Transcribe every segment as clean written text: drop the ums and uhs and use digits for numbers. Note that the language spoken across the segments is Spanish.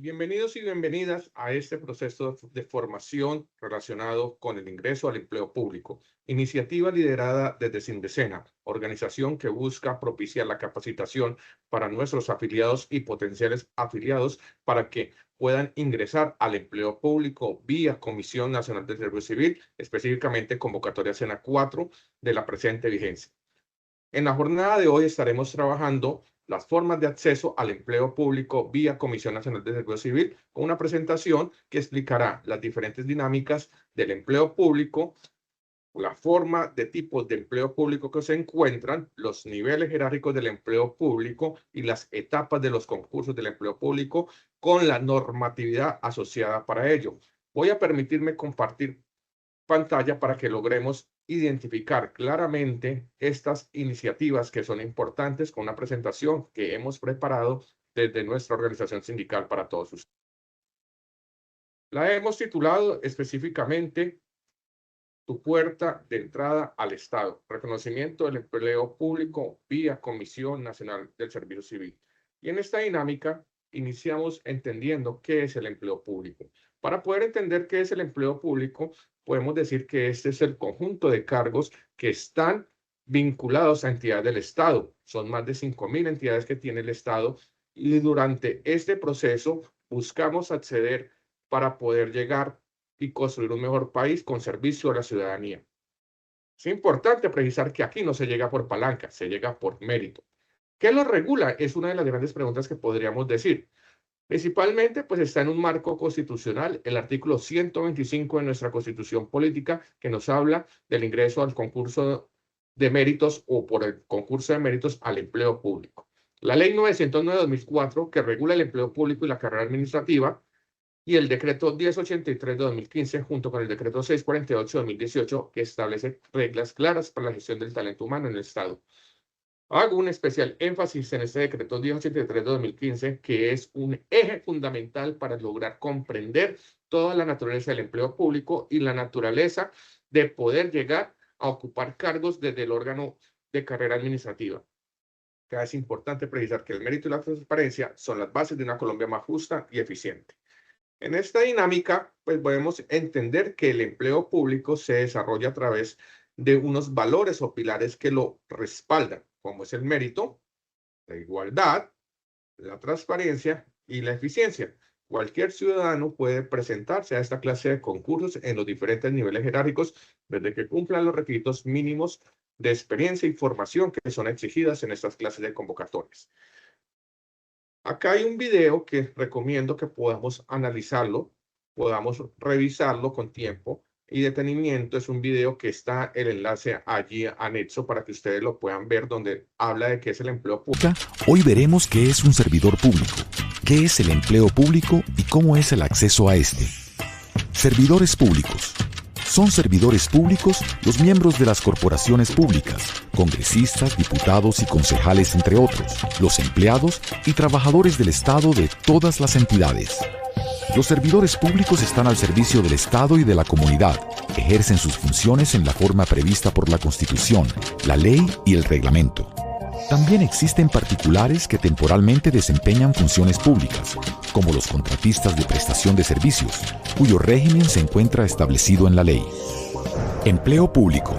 Bienvenidos y bienvenidas a este proceso de formación relacionado con el ingreso al empleo público, iniciativa liderada desde Sindecena, organización que busca propiciar la capacitación para nuestros afiliados y potenciales afiliados para que puedan ingresar al empleo público vía Comisión Nacional del Servicio Civil, específicamente convocatoria SENA 4 de la presente vigencia. En la jornada de hoy estaremos trabajando las formas de acceso al empleo público vía Comisión Nacional de Servicio Civil, con una presentación que explicará las diferentes dinámicas del empleo público, la forma de tipos de empleo público que se encuentran, los niveles jerárquicos del empleo público y las etapas de los concursos del empleo público con la normatividad asociada para ello. Voy a permitirme compartir pantalla para que logremos identificar claramente estas iniciativas que son importantes con una presentación que hemos preparado desde nuestra organización sindical para todos ustedes. La hemos titulado específicamente Tu puerta de entrada al Estado, reconocimiento del empleo público vía Comisión Nacional del Servicio Civil. Y en esta dinámica iniciamos entendiendo qué es el empleo público. Para poder entender qué es el empleo público, podemos decir que este es el conjunto de cargos que están vinculados a entidades del Estado. Son más de 5.000 entidades que tiene el Estado y durante este proceso buscamos acceder para poder llegar y construir un mejor país con servicio a la ciudadanía. Es importante precisar que aquí no se llega por palanca, se llega por mérito. ¿Qué lo regula? Es una de las grandes preguntas que podríamos decir. Principalmente, pues está en un marco constitucional, el artículo 125 de nuestra Constitución Política, que nos habla del ingreso al concurso de méritos o por el concurso de méritos al empleo público. La Ley 909 de 2004, que regula el empleo público y la carrera administrativa, y el decreto 1083 de 2015, junto con el decreto 648 de 2018, que establece reglas claras para la gestión del talento humano en el Estado. Hago un especial énfasis en este decreto 1083 de 2015, que es un eje fundamental para lograr comprender toda la naturaleza del empleo público y la naturaleza de poder llegar a ocupar cargos desde el órgano de carrera administrativa. Acá es importante precisar que el mérito y la transparencia son las bases de una Colombia más justa y eficiente. En esta dinámica, pues podemos entender que el empleo público se desarrolla a través de unos valores o pilares que lo respaldan, como es el mérito, la igualdad, la transparencia y la eficiencia. Cualquier ciudadano puede presentarse a esta clase de concursos en los diferentes niveles jerárquicos desde que cumplan los requisitos mínimos de experiencia y formación que son exigidas en estas clases de convocatorias. Acá hay un video que recomiendo que podamos analizarlo, podamos revisarlo con tiempo y detenimiento. Es un video que está el enlace allí anexo para que ustedes lo puedan ver, donde habla de qué es el empleo público. Hoy veremos qué es un servidor público, qué es el empleo público y cómo es el acceso a este. Servidores públicos. Son servidores públicos los miembros de las corporaciones públicas, congresistas, diputados y concejales, entre otros, los empleados y trabajadores del Estado de todas las entidades. Los servidores públicos están al servicio del Estado y de la comunidad, ejercen sus funciones en la forma prevista por la Constitución, la ley y el reglamento. También existen particulares que temporalmente desempeñan funciones públicas, como los contratistas de prestación de servicios, cuyo régimen se encuentra establecido en la ley. Empleo público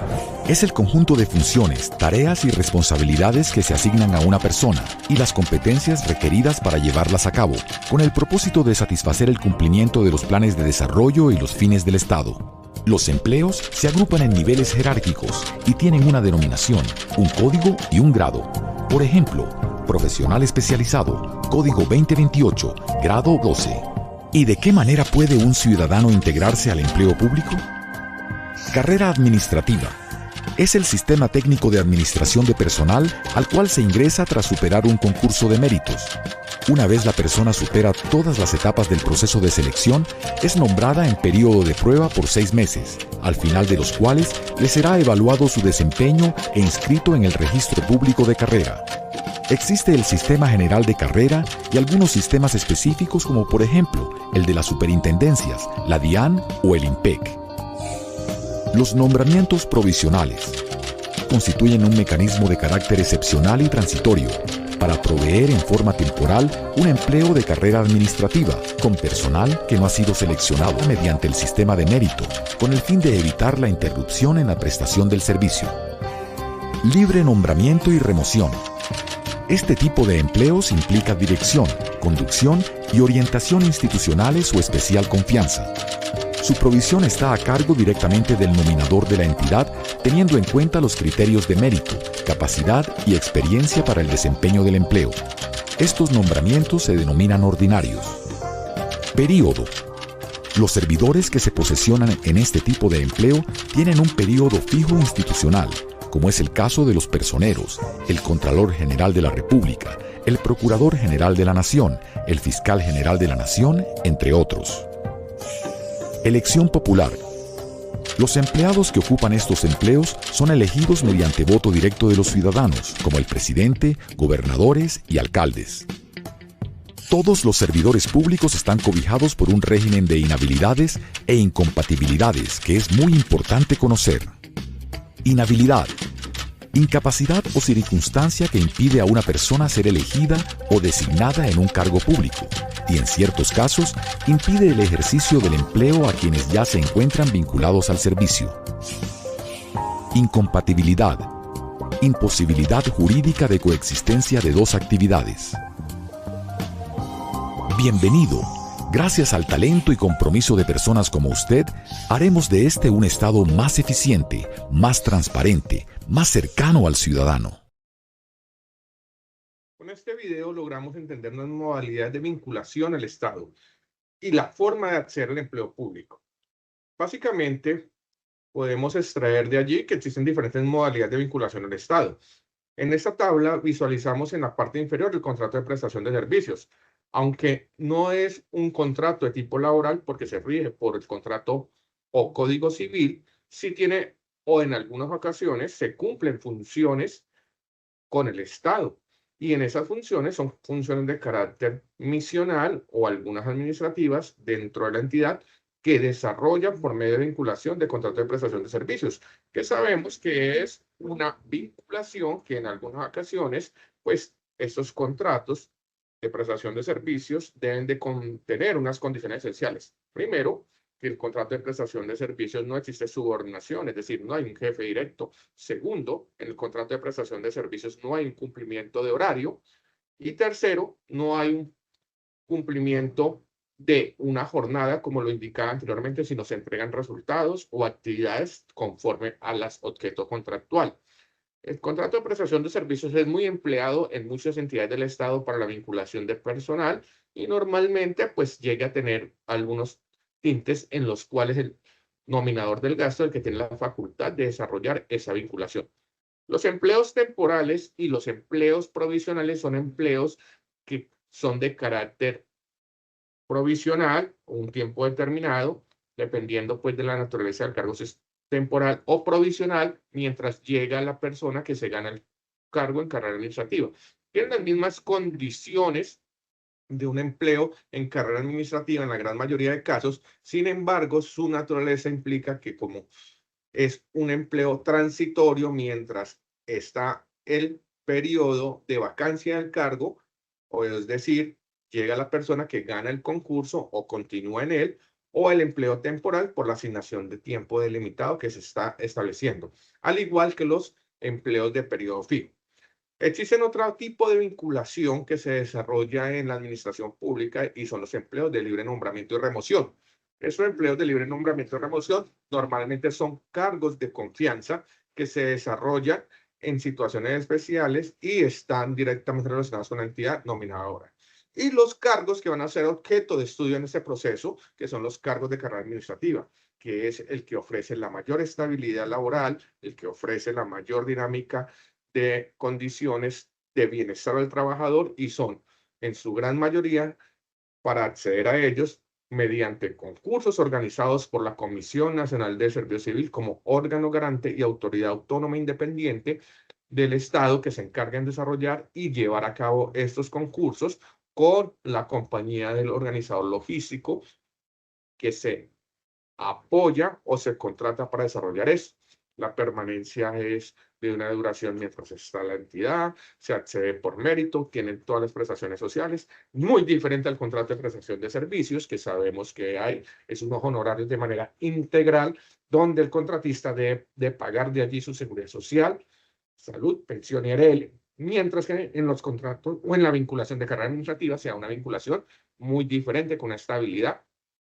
es el conjunto de funciones, tareas y responsabilidades que se asignan a una persona y las competencias requeridas para llevarlas a cabo, con el propósito de satisfacer el cumplimiento de los planes de desarrollo y los fines del Estado. Los empleos se agrupan en niveles jerárquicos y tienen una denominación, un código y un grado. Por ejemplo, profesional especializado, código 2028, grado 12. ¿Y de qué manera puede un ciudadano integrarse al empleo público? Carrera administrativa. Es el sistema técnico de administración de personal al cual se ingresa tras superar un concurso de méritos. Una vez la persona supera todas las etapas del proceso de selección, es nombrada en periodo de prueba por 6 meses, al final de los cuales le será evaluado su desempeño e inscrito en el registro público de carrera. Existe el Sistema General de Carrera y algunos sistemas específicos como por ejemplo el de las superintendencias, la DIAN o el IMPEC. Los nombramientos provisionales constituyen un mecanismo de carácter excepcional y transitorio para proveer en forma temporal un empleo de carrera administrativa con personal que no ha sido seleccionado mediante el sistema de mérito, con el fin de evitar la interrupción en la prestación del servicio. Libre nombramiento y remoción. Este tipo de empleos implica dirección, conducción y orientación institucionales o especial confianza. Su provisión está a cargo directamente del nominador de la entidad, teniendo en cuenta los criterios de mérito, capacidad y experiencia para el desempeño del empleo. Estos nombramientos se denominan ordinarios. Período. Los servidores que se posesionan en este tipo de empleo tienen un período fijo institucional, como es el caso de los personeros, el Contralor General de la República, el Procurador General de la Nación, el Fiscal General de la Nación, entre otros. Elección popular. Los empleados que ocupan estos empleos son elegidos mediante voto directo de los ciudadanos, como el presidente, gobernadores y alcaldes. Todos los servidores públicos están cobijados por un régimen de inhabilidades e incompatibilidades que es muy importante conocer. Inhabilidad. Incapacidad o circunstancia que impide a una persona ser elegida o designada en un cargo público y, en ciertos casos, impide el ejercicio del empleo a quienes ya se encuentran vinculados al servicio. Incompatibilidad. Imposibilidad jurídica de coexistencia de dos actividades. Bienvenido. Gracias al talento y compromiso de personas como usted, haremos de este un Estado más eficiente, más transparente, más cercano al ciudadano. Con este video logramos entender las modalidades de vinculación al Estado y la forma de acceder al empleo público. Básicamente, podemos extraer de allí que existen diferentes modalidades de vinculación al Estado. En esta tabla visualizamos en la parte inferior el contrato de prestación de servicios, aunque no es un contrato de tipo laboral porque se rige por el contrato o código civil, sí tiene o en algunas ocasiones se cumplen funciones con el Estado. Y en esas funciones son funciones de carácter misional o algunas administrativas dentro de la entidad que desarrollan por medio de vinculación de contrato de prestación de servicios, que sabemos que es una vinculación que en algunas ocasiones, pues estos contratos de prestación de servicios deben de contener unas condiciones esenciales. Primero, que el contrato de prestación de servicios no existe subordinación, es decir, no hay un jefe directo. Segundo, en el contrato de prestación de servicios no hay un cumplimiento de horario. Y tercero, no hay un cumplimiento de una jornada, como lo indicaba anteriormente, si no se entregan resultados o actividades conforme a las objeto contractual. El contrato de prestación de servicios es muy empleado en muchas entidades del Estado para la vinculación de personal y normalmente pues llega a tener algunos tintes en los cuales el nominador del gasto es el que tiene la facultad de desarrollar esa vinculación. Los empleos temporales y los empleos provisionales son empleos que son de carácter provisional o un tiempo determinado, dependiendo pues de la naturaleza del cargo, si es temporal o provisional, mientras llega la persona que se gana el cargo en carrera administrativa. Tienen las mismas condiciones de un empleo en carrera administrativa en la gran mayoría de casos, sin embargo, su naturaleza implica que como es un empleo transitorio mientras está el periodo de vacancia del cargo, o es decir, llega la persona que gana el concurso o continúa en él, o el empleo temporal por la asignación de tiempo delimitado que se está estableciendo, al igual que los empleos de periodo fijo. Existen otro tipo de vinculación que se desarrolla en la administración pública y son los empleos de libre nombramiento y remoción. Estos empleos de libre nombramiento y remoción normalmente son cargos de confianza que se desarrollan en situaciones especiales y están directamente relacionados con la entidad nominadora. Y los cargos que van a ser objeto de estudio en este proceso, que son los cargos de carrera administrativa, que es el que ofrece la mayor estabilidad laboral, el que ofrece la mayor dinámica de condiciones de bienestar del trabajador y son, en su gran mayoría, para acceder a ellos mediante concursos organizados por la Comisión Nacional de Servicio Civil como órgano garante y autoridad autónoma independiente del Estado que se encarga en desarrollar y llevar a cabo estos concursos con la compañía del organizador logístico que se apoya o se contrata para desarrollar esto. La permanencia es de una duración mientras está la entidad, se accede por mérito, tienen todas las prestaciones sociales, muy diferente al contrato de prestación de servicios que sabemos que hay, es unos honorarios de manera integral, donde el contratista debe pagar de allí su seguridad social, salud, pensión y ARL, mientras que en los contratos o en la vinculación de carrera administrativa sea una vinculación muy diferente, con una estabilidad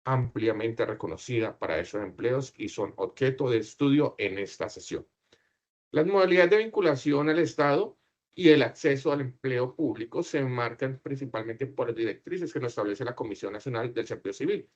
ampliamente reconocida para esos empleos y son objeto de estudio en esta sesión. Las modalidades de vinculación al Estado y el acceso al empleo público se enmarcan principalmente por las directrices que nos establece la Comisión Nacional del Servicio Civil.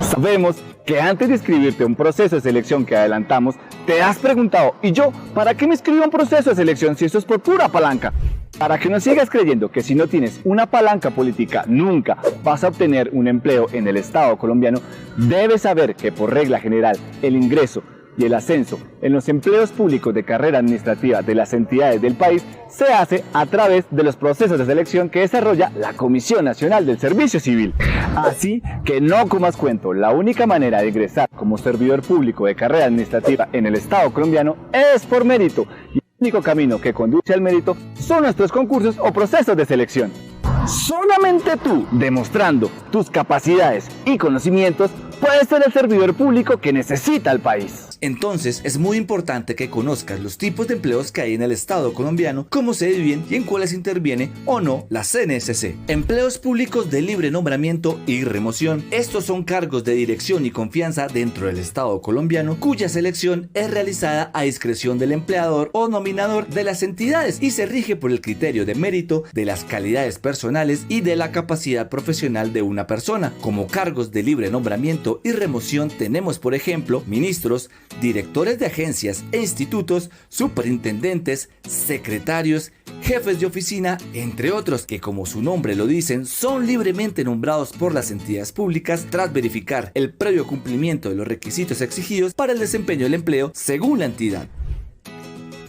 Sabemos que antes de inscribirte a un proceso de selección que adelantamos, te has preguntado, ¿y yo para qué me inscribo a un proceso de selección si esto es por pura palanca? Para que no sigas creyendo que si no tienes una palanca política nunca vas a obtener un empleo en el Estado colombiano, debes saber que por regla general el ingreso y el ascenso en los empleos públicos de carrera administrativa de las entidades del país se hace a través de los procesos de selección que desarrolla la Comisión Nacional del Servicio Civil. Así que no comas cuento, la única manera de ingresar como servidor público de carrera administrativa en el Estado colombiano es por mérito. Y el único camino que conduce al mérito son nuestros concursos o procesos de selección. Solamente tú, demostrando tus capacidades y conocimientos, puedes ser el servidor público que necesita el país. Entonces, es muy importante que conozcas los tipos de empleos que hay en el Estado colombiano, cómo se dividen y en cuáles interviene o no la CNSC. Empleos públicos de libre nombramiento y remoción. Estos son cargos de dirección y confianza dentro del Estado colombiano, cuya selección es realizada a discreción del empleador o nominador de las entidades y se rige por el criterio de mérito, de las calidades personales y de la capacidad profesional de una persona. Como cargos de libre nombramiento y remoción tenemos, por ejemplo, ministros, directores de agencias e institutos, superintendentes, secretarios, jefes de oficina, entre otros, que como su nombre lo dicen, son libremente nombrados por las entidades públicas tras verificar el previo cumplimiento de los requisitos exigidos para el desempeño del empleo según la entidad.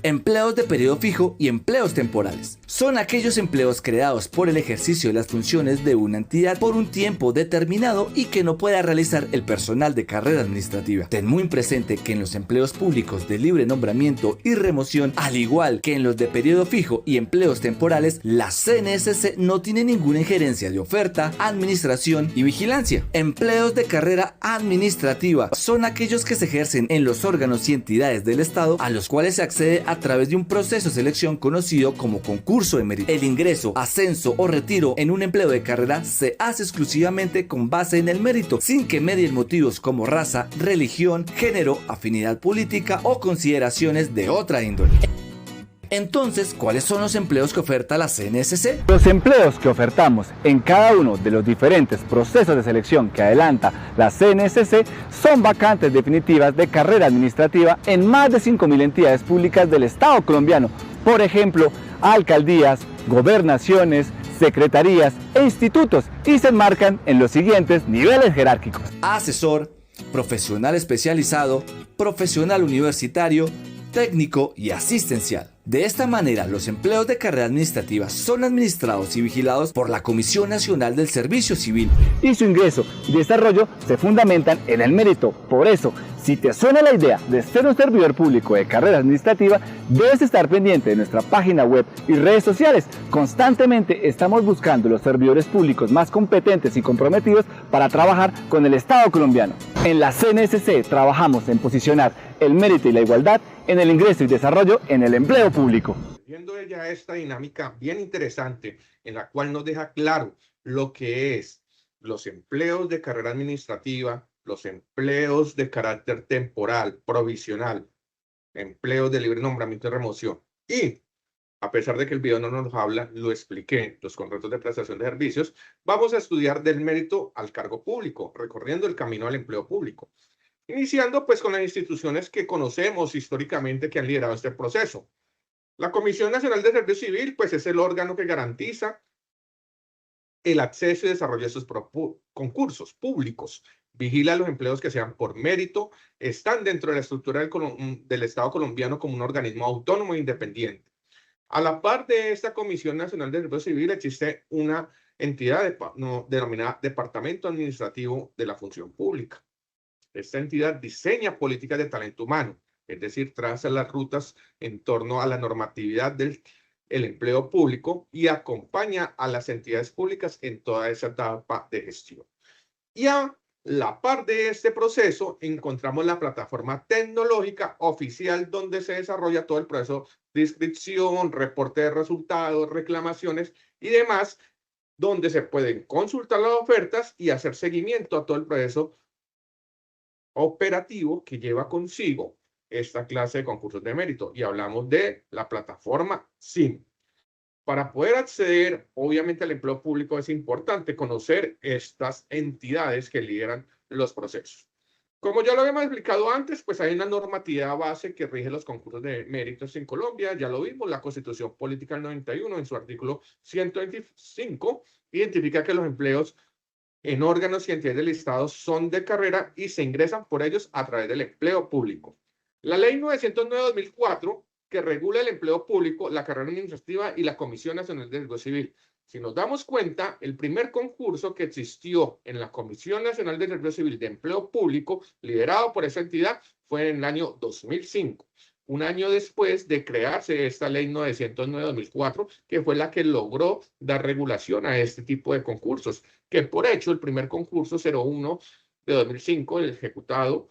Empleos de periodo fijo y empleos temporales. Son aquellos empleos creados por el ejercicio de las funciones de una entidad por un tiempo determinado y que no pueda realizar el personal de carrera administrativa. Ten muy presente que en los empleos públicos de libre nombramiento y remoción, al igual que en los de periodo fijo y empleos temporales, la CNSC no tiene ninguna injerencia de oferta, administración y vigilancia. Empleos de carrera administrativa son aquellos que se ejercen en los órganos y entidades del Estado a los cuales se accede a través de un proceso de selección conocido como concurso de mérito. El ingreso, ascenso o retiro en un empleo de carrera se hace exclusivamente con base en el mérito, sin que medien motivos como raza, religión, género, afinidad política o consideraciones de otra índole. Entonces, ¿cuáles son los empleos que oferta la CNSC? Los empleos que ofertamos en cada uno de los diferentes procesos de selección que adelanta la CNSC son vacantes definitivas de carrera administrativa en más de 5.000 entidades públicas del Estado colombiano. Por ejemplo, alcaldías, gobernaciones, secretarías e institutos, y se enmarcan en los siguientes niveles jerárquicos: asesor, profesional especializado, profesional universitario, técnico y asistencial. De esta manera, los empleos de carrera administrativa son administrados y vigilados por la Comisión Nacional del Servicio Civil. Y su ingreso y desarrollo se fundamentan en el mérito. Por eso, si te suena la idea de ser un servidor público de carrera administrativa, debes estar pendiente de nuestra página web y redes sociales. Constantemente estamos buscando los servidores públicos más competentes y comprometidos para trabajar con el Estado colombiano. En la CNSC trabajamos en posicionar el mérito y la igualdad en el ingreso y desarrollo en el empleo público. Viendo ella esta dinámica bien interesante en la cual nos deja claro lo que es los empleos de carrera administrativa, los empleos de carácter temporal, provisional, empleos de libre nombramiento y remoción. Y a pesar de que el video no nos habla, lo expliqué, los contratos de prestación de servicios, vamos a estudiar del mérito al cargo público, recorriendo el camino al empleo público. Iniciando pues con las instituciones que conocemos históricamente que han liderado este proceso. La Comisión Nacional de Servicio Civil pues es el órgano que garantiza el acceso y desarrollo de estos concursos públicos. Vigila los empleos que sean por mérito, están dentro de la estructura del Estado colombiano como un organismo autónomo e independiente. A la par de esta Comisión Nacional de Servicio Civil existe una entidad denominada Departamento Administrativo de la Función Pública. Esta entidad diseña políticas de talento humano, es decir, traza las rutas en torno a la normatividad del empleo público y acompaña a las entidades públicas en toda esa etapa de gestión. Y a la par de este proceso encontramos la plataforma tecnológica oficial donde se desarrolla todo el proceso de inscripción, reporte de resultados, reclamaciones y demás, donde se pueden consultar las ofertas y hacer seguimiento a todo el proceso operativo que lleva consigo esta clase de concursos de mérito. Y hablamos de la plataforma SIM. Para poder acceder, obviamente, al empleo público es importante conocer estas entidades que lideran los procesos. Como ya lo habíamos explicado antes, pues hay una normatividad base que rige los concursos de méritos en Colombia. Ya lo vimos, la Constitución Política del 91, en su artículo 125, identifica que los empleos en órganos y entidades del Estado son de carrera y se ingresan por ellos a través del empleo público. La Ley 909/2004, que regula el empleo público, la carrera administrativa y la Comisión Nacional de Servicio Civil. Si nos damos cuenta, el primer concurso que existió en la Comisión Nacional de Servicio Civil de Empleo Público, liderado por esa entidad, fue en el año 2005. Un año después de crearse esta Ley 909/2004, que fue la que logró dar regulación a este tipo de concursos, que por hecho el primer concurso 01 de 2005, el ejecutado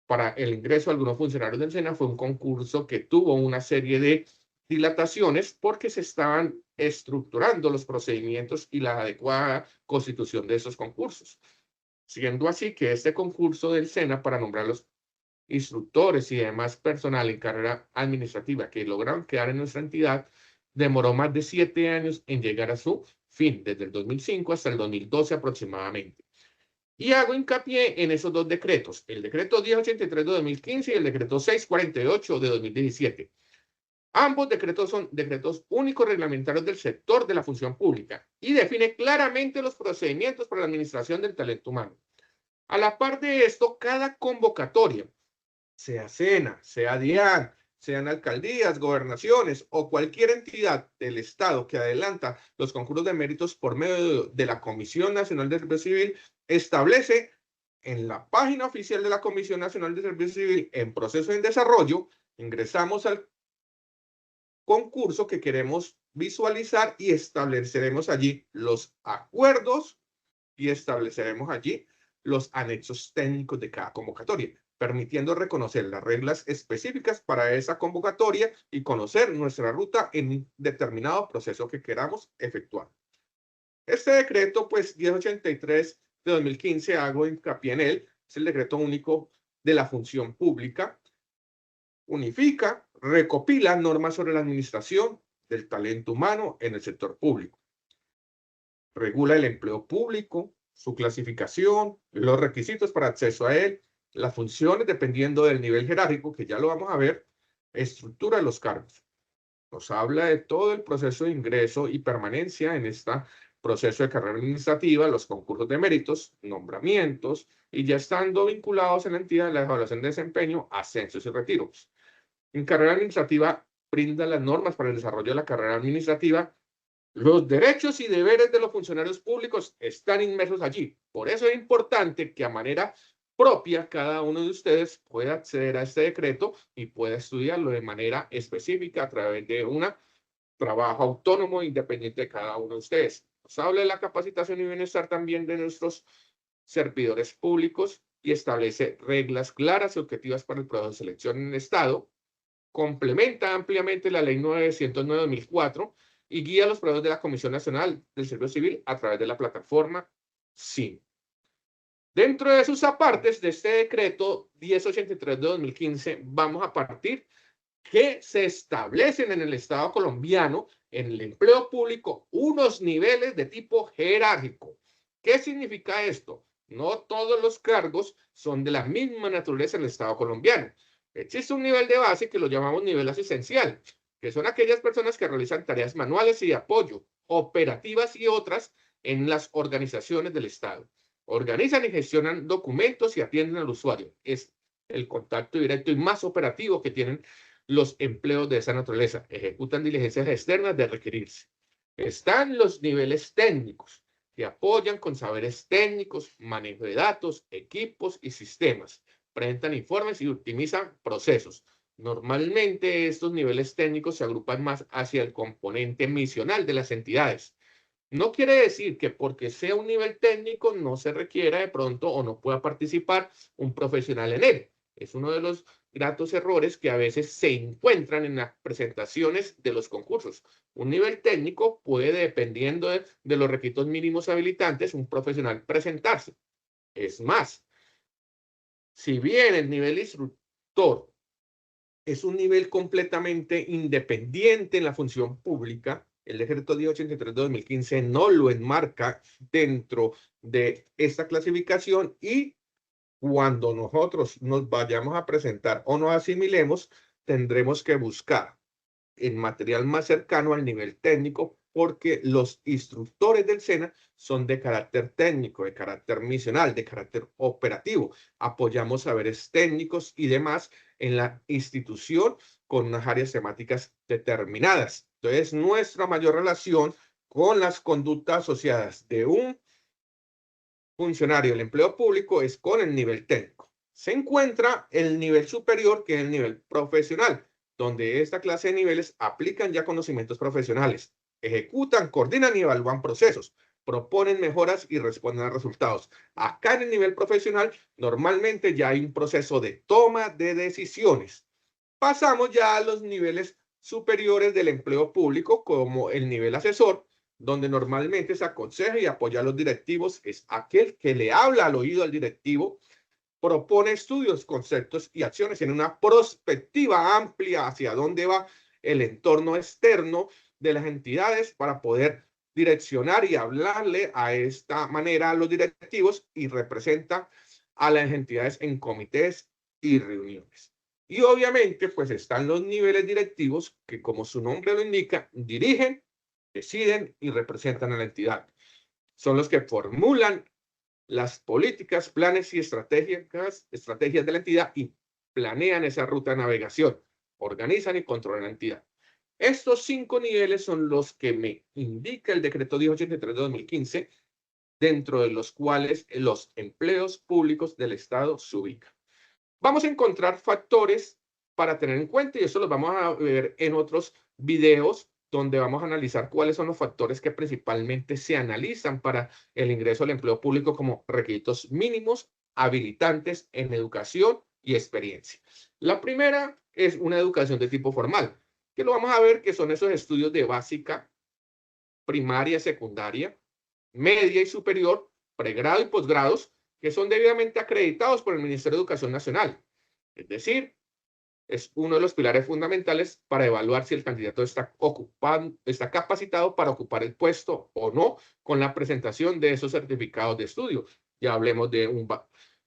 para el ingreso de algunos funcionarios del SENA, fue un concurso que tuvo una serie de dilataciones porque se estaban estructurando los procedimientos y la adecuada constitución de esos concursos. Siendo así que este concurso del SENA para nombrar los instructores y demás personal en carrera administrativa que lograron quedar en nuestra entidad, demoró más de 7 años en llegar a su fin, desde el 2005 hasta el 2012 aproximadamente. Y hago hincapié en esos dos decretos, el decreto 1083 de 2015 y el decreto 648 de 2017. Ambos decretos son decretos únicos reglamentarios del sector de la función pública y define claramente los procedimientos para la administración del talento humano. A la par de esto, cada convocatoria, sea SENA, sea DIAN, sean alcaldías, gobernaciones o cualquier entidad del Estado que adelanta los concursos de méritos por medio de la Comisión Nacional de Servicio Civil, establece en la página oficial de la Comisión Nacional de Servicio Civil en proceso de desarrollo, ingresamos al concurso que queremos visualizar y estableceremos allí los acuerdos y estableceremos allí los anexos técnicos de cada convocatoria, permitiendo reconocer las reglas específicas para esa convocatoria y conocer nuestra ruta en un determinado proceso que queramos efectuar. Este decreto, pues 1083 de 2015, hago hincapié en él, es el decreto único de la función pública, unifica, recopila normas sobre la administración del talento humano en el sector público, regula el empleo público, su clasificación, los requisitos para acceso a él, las funciones dependiendo del nivel jerárquico, que ya lo vamos a ver, estructura de los cargos. Nos habla de todo el proceso de ingreso y permanencia en este proceso de carrera administrativa, los concursos de méritos, nombramientos, y ya estando vinculados en la entidad de la evaluación de desempeño, ascensos y retiros. En carrera administrativa, brinda las normas para el desarrollo de la carrera administrativa. Los derechos y deberes de los funcionarios públicos están inmersos allí. Por eso es importante que a manera propia cada uno de ustedes pueda acceder a este decreto y pueda estudiarlo de manera específica a través de un trabajo autónomo e independiente de cada uno de ustedes. Nos habla de la capacitación y bienestar también de nuestros servidores públicos y establece reglas claras y objetivas para el proceso de selección en el Estado. Complementa ampliamente la Ley 909/2004 y guía los procesos de la Comisión Nacional del Servicio Civil a través de la plataforma SIM. Dentro de sus apartes de este decreto 1083 de 2015, vamos a partir que se establecen en el Estado colombiano, en el empleo público, unos niveles de tipo jerárquico. ¿Qué significa esto? No todos los cargos son de la misma naturaleza en el Estado colombiano. Existe un nivel de base que lo llamamos nivel asistencial, que son aquellas personas que realizan tareas manuales y de apoyo, operativas y otras en las organizaciones del Estado. Organizan y gestionan documentos y atienden al usuario. Es el contacto directo y más operativo que tienen los empleos de esa naturaleza. Ejecutan diligencias externas de requerirse. Están los niveles técnicos, que apoyan con saberes técnicos, manejo de datos, equipos y sistemas, presentan informes y optimizan procesos. Normalmente estos niveles técnicos se agrupan más hacia el componente misional de las entidades. No quiere decir que porque sea un nivel técnico no se requiera de pronto o no pueda participar un profesional en él. Es uno de los gratos errores que a veces se encuentran en las presentaciones de los concursos. Un nivel técnico puede, dependiendo de los requisitos mínimos habilitantes, un profesional presentarse. Es más, si bien el nivel instructor es un nivel completamente independiente en la función pública, el decreto 1083 de 2015 no lo enmarca dentro de esta clasificación y cuando nosotros nos vayamos a presentar o nos asimilemos, tendremos que buscar el material más cercano al nivel técnico porque los instructores del SENA son de carácter técnico, de carácter misional, de carácter operativo. Apoyamos saberes técnicos y demás en la institución con unas áreas temáticas determinadas. Entonces, nuestra mayor relación con las conductas asociadas de un funcionario del empleo público es con el nivel técnico. Se encuentra el nivel superior, que es el nivel profesional, donde esta clase de niveles aplican ya conocimientos profesionales, ejecutan, coordinan y evalúan procesos, proponen mejoras y responden a resultados. Acá en el nivel profesional, normalmente ya hay un proceso de toma de decisiones. Pasamos ya a los niveles superiores del empleo público, como el nivel asesor, donde normalmente se aconseja y apoya a los directivos, es aquel que le habla al oído al directivo, propone estudios, conceptos y acciones en una perspectiva amplia hacia dónde va el entorno externo de las entidades para poder direccionar y hablarle a esta manera a los directivos y representa a las entidades en comités y reuniones. Y obviamente pues están los niveles directivos que, como su nombre lo indica, dirigen, deciden y representan a la entidad. Son los que formulan las políticas, planes y estrategias de la entidad y planean esa ruta de navegación, organizan y controlan la entidad. Estos 5 niveles son los que me indica el decreto 1083 de 2015, dentro de los cuales los empleos públicos del Estado se ubican. Vamos a encontrar factores para tener en cuenta y eso los vamos a ver en otros videos donde vamos a analizar cuáles son los factores que principalmente se analizan para el ingreso al empleo público como requisitos mínimos habilitantes en educación y experiencia. La primera es una educación de tipo formal, que lo vamos a ver que son esos estudios de básica, primaria, secundaria, media y superior, pregrado y posgrados, que son debidamente acreditados por el Ministerio de Educación Nacional. Es decir, es uno de los pilares fundamentales para evaluar si el candidato está capacitado para ocupar el puesto o no con la presentación de esos certificados de estudio. Ya hablemos de un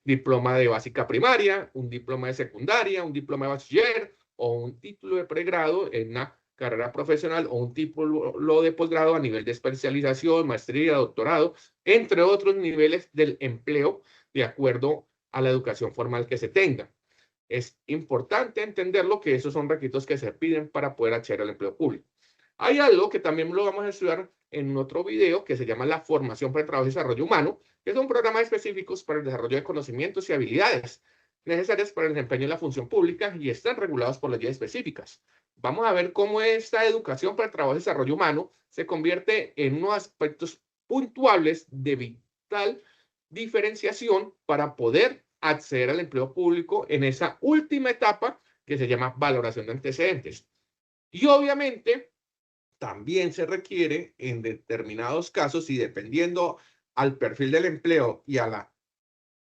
diploma de básica primaria, un diploma de secundaria, un diploma de bachiller o un título de pregrado en una carrera profesional o un título de posgrado a nivel de especialización, maestría, doctorado, entre otros niveles del empleo de acuerdo a la educación formal que se tenga. Es importante entenderlo que esos son requisitos que se piden para poder acceder al empleo público. Hay algo que también lo vamos a estudiar en otro video que se llama la formación para el trabajo y desarrollo humano, que son programas específicos para el desarrollo de conocimientos y habilidades necesarias para el desempeño de la función pública y están regulados por leyes específicas. Vamos a ver cómo esta educación para el trabajo y desarrollo humano se convierte en unos aspectos puntuales de vital diferenciación para poder acceder al empleo público en esa última etapa que se llama valoración de antecedentes. Y obviamente también se requiere en determinados casos y dependiendo al perfil del empleo y a la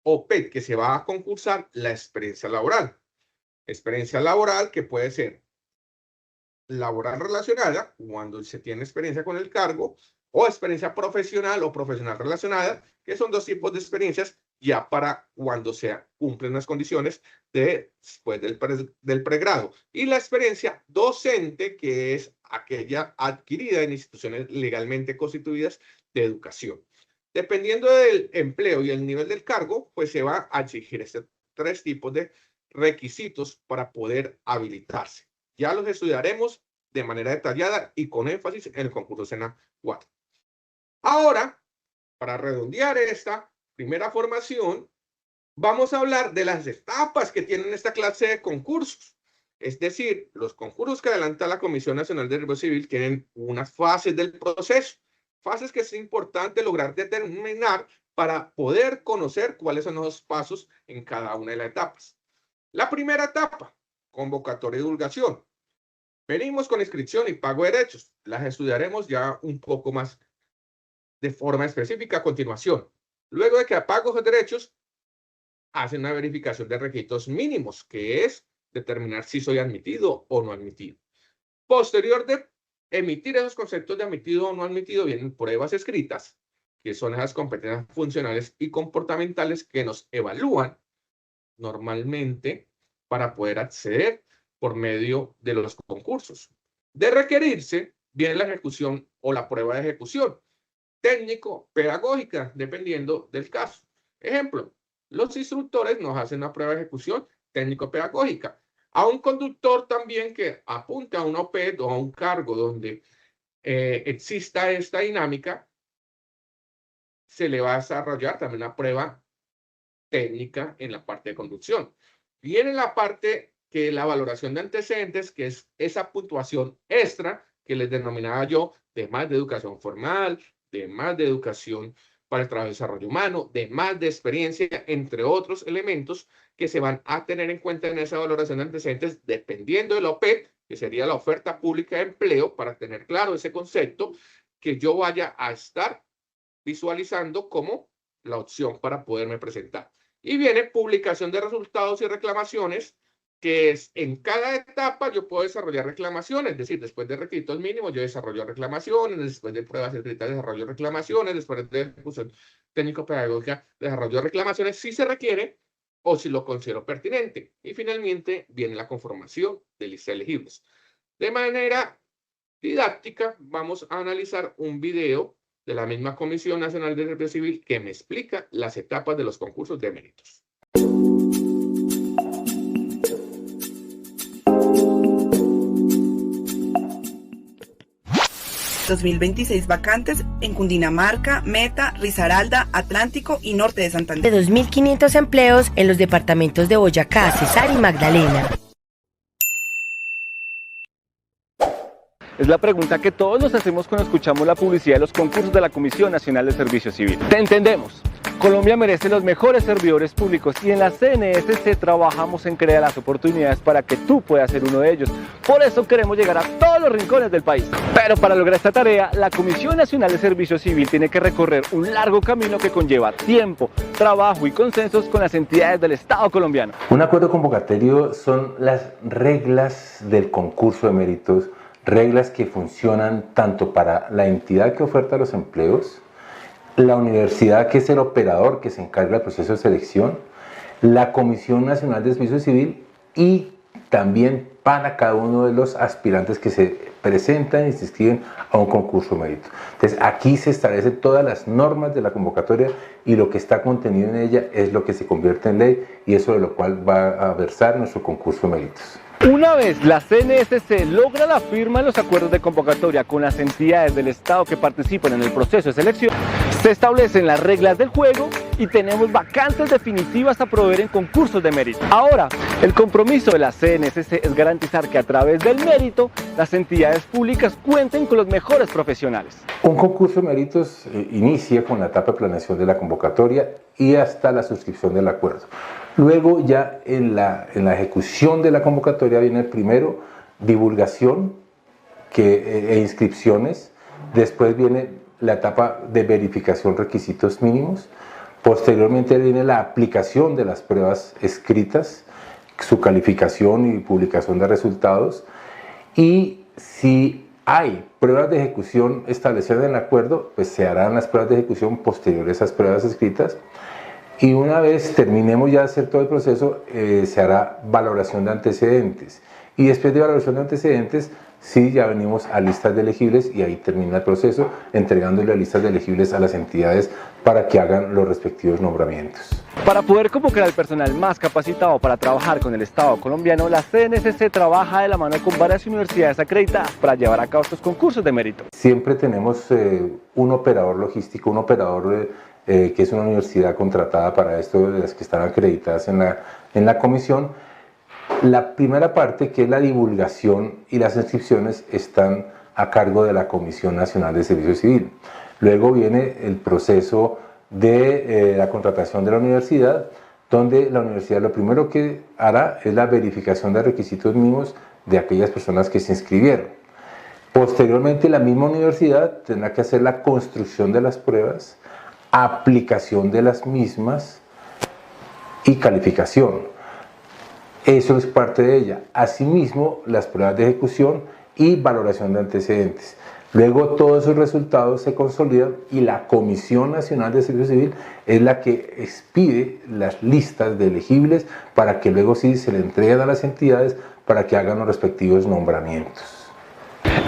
OPET que se va a concursar, la experiencia laboral. Experiencia laboral que puede ser laboral relacionada, cuando se tiene experiencia con el cargo, o experiencia profesional o profesional relacionada, que son dos tipos de experiencias ya para cuando se cumplen las condiciones después del pregrado. Y la experiencia docente, que es aquella adquirida en instituciones legalmente constituidas de educación. Dependiendo del empleo y el nivel del cargo, pues se va a exigir estos 3 tipos de requisitos para poder habilitarse. Ya los estudiaremos de manera detallada y con énfasis en el concurso SENA 4. Ahora para redondear esta primera formación, vamos a hablar de las etapas que tienen esta clase de concursos. Es decir, los concursos que adelanta la Comisión Nacional de Servicio Civil tienen unas fases del proceso, fases que es importante lograr determinar para poder conocer cuáles son los pasos en cada una de las etapas. La primera etapa, convocatoria y divulgación. Venimos con inscripción y pago de derechos. Las estudiaremos ya un poco más de forma específica a continuación. Luego de que pago los derechos, hacen una verificación de requisitos mínimos, que es determinar si soy admitido o no admitido. Posterior de emitir esos conceptos de admitido o no admitido, vienen pruebas escritas, que son esas competencias funcionales y comportamentales que nos evalúan normalmente para poder acceder por medio de los concursos. De requerirse, viene la ejecución o la prueba de ejecución, técnico-pedagógica, dependiendo del caso. Ejemplo, los instructores nos hacen una prueba de ejecución técnico-pedagógica. A un conductor también que apunta a una OPED o a un cargo donde exista esta dinámica, se le va a desarrollar también una prueba técnica en la parte de conducción. Viene la parte que la valoración de antecedentes, que es esa puntuación extra que les denominaba yo, de más de educación formal, de más de educación para el trabajo y desarrollo humano, de más de experiencia, entre otros elementos que se van a tener en cuenta en esa valoración de antecedentes, dependiendo de la OPED, que sería la oferta pública de empleo, para tener claro ese concepto, que yo vaya a estar visualizando como la opción para poderme presentar. Y viene publicación de resultados y reclamaciones, que es en cada etapa yo puedo desarrollar reclamaciones, es decir, después de requisitos mínimos yo desarrollo reclamaciones, después de pruebas escritas desarrollo reclamaciones, después de ejecución técnico-pedagógica desarrollo reclamaciones si se requiere o si lo considero pertinente. Y finalmente viene la conformación de listas elegibles. De manera didáctica vamos a analizar un video de la misma Comisión Nacional de Servicio Civil que me explica las etapas de los concursos de méritos. 2026 vacantes en Cundinamarca, Meta, Risaralda, Atlántico y Norte de Santander. De 2.500 empleos en los departamentos de Boyacá, Cesar y Magdalena. Es la pregunta que todos nos hacemos cuando escuchamos la publicidad de los concursos de la Comisión Nacional de Servicio Civil. Te entendemos. Colombia merece los mejores servidores públicos y en la CNSC trabajamos en crear las oportunidades para que tú puedas ser uno de ellos. Por eso queremos llegar a todos los rincones del país. Pero para lograr esta tarea, la Comisión Nacional de Servicio Civil tiene que recorrer un largo camino que conlleva tiempo, trabajo y consensos con las entidades del Estado colombiano. Un acuerdo convocatorio son las reglas del concurso de méritos, reglas que funcionan tanto para la entidad que oferta los empleos, la universidad que es el operador que se encarga del proceso de selección, la Comisión Nacional de Servicio Civil y también para cada uno de los aspirantes que se presentan y se inscriben a un concurso de mérito. Entonces aquí se establecen todas las normas de la convocatoria y lo que está contenido en ella es lo que se convierte en ley y eso de lo cual va a versar nuestro concurso de méritos. Una vez la CNSC logra la firma de los acuerdos de convocatoria con las entidades del Estado que participan en el proceso de selección, se establecen las reglas del juego y tenemos vacantes definitivas a proveer en concursos de mérito. Ahora, el compromiso de la CNSC es garantizar que a través del mérito las entidades públicas cuenten con los mejores profesionales. Un concurso de méritos inicia con la etapa de planeación de la convocatoria y hasta la suscripción del acuerdo. Luego ya en la ejecución de la convocatoria viene primero divulgación e inscripciones, después viene la etapa de verificación requisitos mínimos, posteriormente viene la aplicación de las pruebas escritas, su calificación y publicación de resultados y si hay pruebas de ejecución establecidas en el acuerdo, pues se harán las pruebas de ejecución posteriores a esas pruebas escritas. Y una vez terminemos ya de hacer todo el proceso, se hará valoración de antecedentes. Y después de valoración de antecedentes, sí, ya venimos a listas de elegibles y ahí termina el proceso, entregándole las listas de elegibles a las entidades para que hagan los respectivos nombramientos. Para poder convocar al personal más capacitado para trabajar con el Estado colombiano, la CNSC trabaja de la mano con varias universidades acreditadas para llevar a cabo estos concursos de mérito. Siempre tenemos un operador logístico, un operador que es una universidad contratada para esto, de las que están acreditadas en la comisión. La primera parte, que es la divulgación y las inscripciones, están a cargo de la Comisión Nacional de Servicio Civil. Luego viene el proceso de la contratación de la universidad, donde la universidad lo primero que hará es la verificación de requisitos mínimos de aquellas personas que se inscribieron. Posteriormente, la misma universidad tendrá que hacer la construcción de las pruebas, aplicación de las mismas y calificación. Eso es parte de ella. Asimismo, las pruebas de ejecución y valoración de antecedentes. Luego todos esos resultados se consolidan y la Comisión Nacional de Servicio Civil es la que expide las listas de elegibles para que luego sí se le entreguen a las entidades para que hagan los respectivos nombramientos.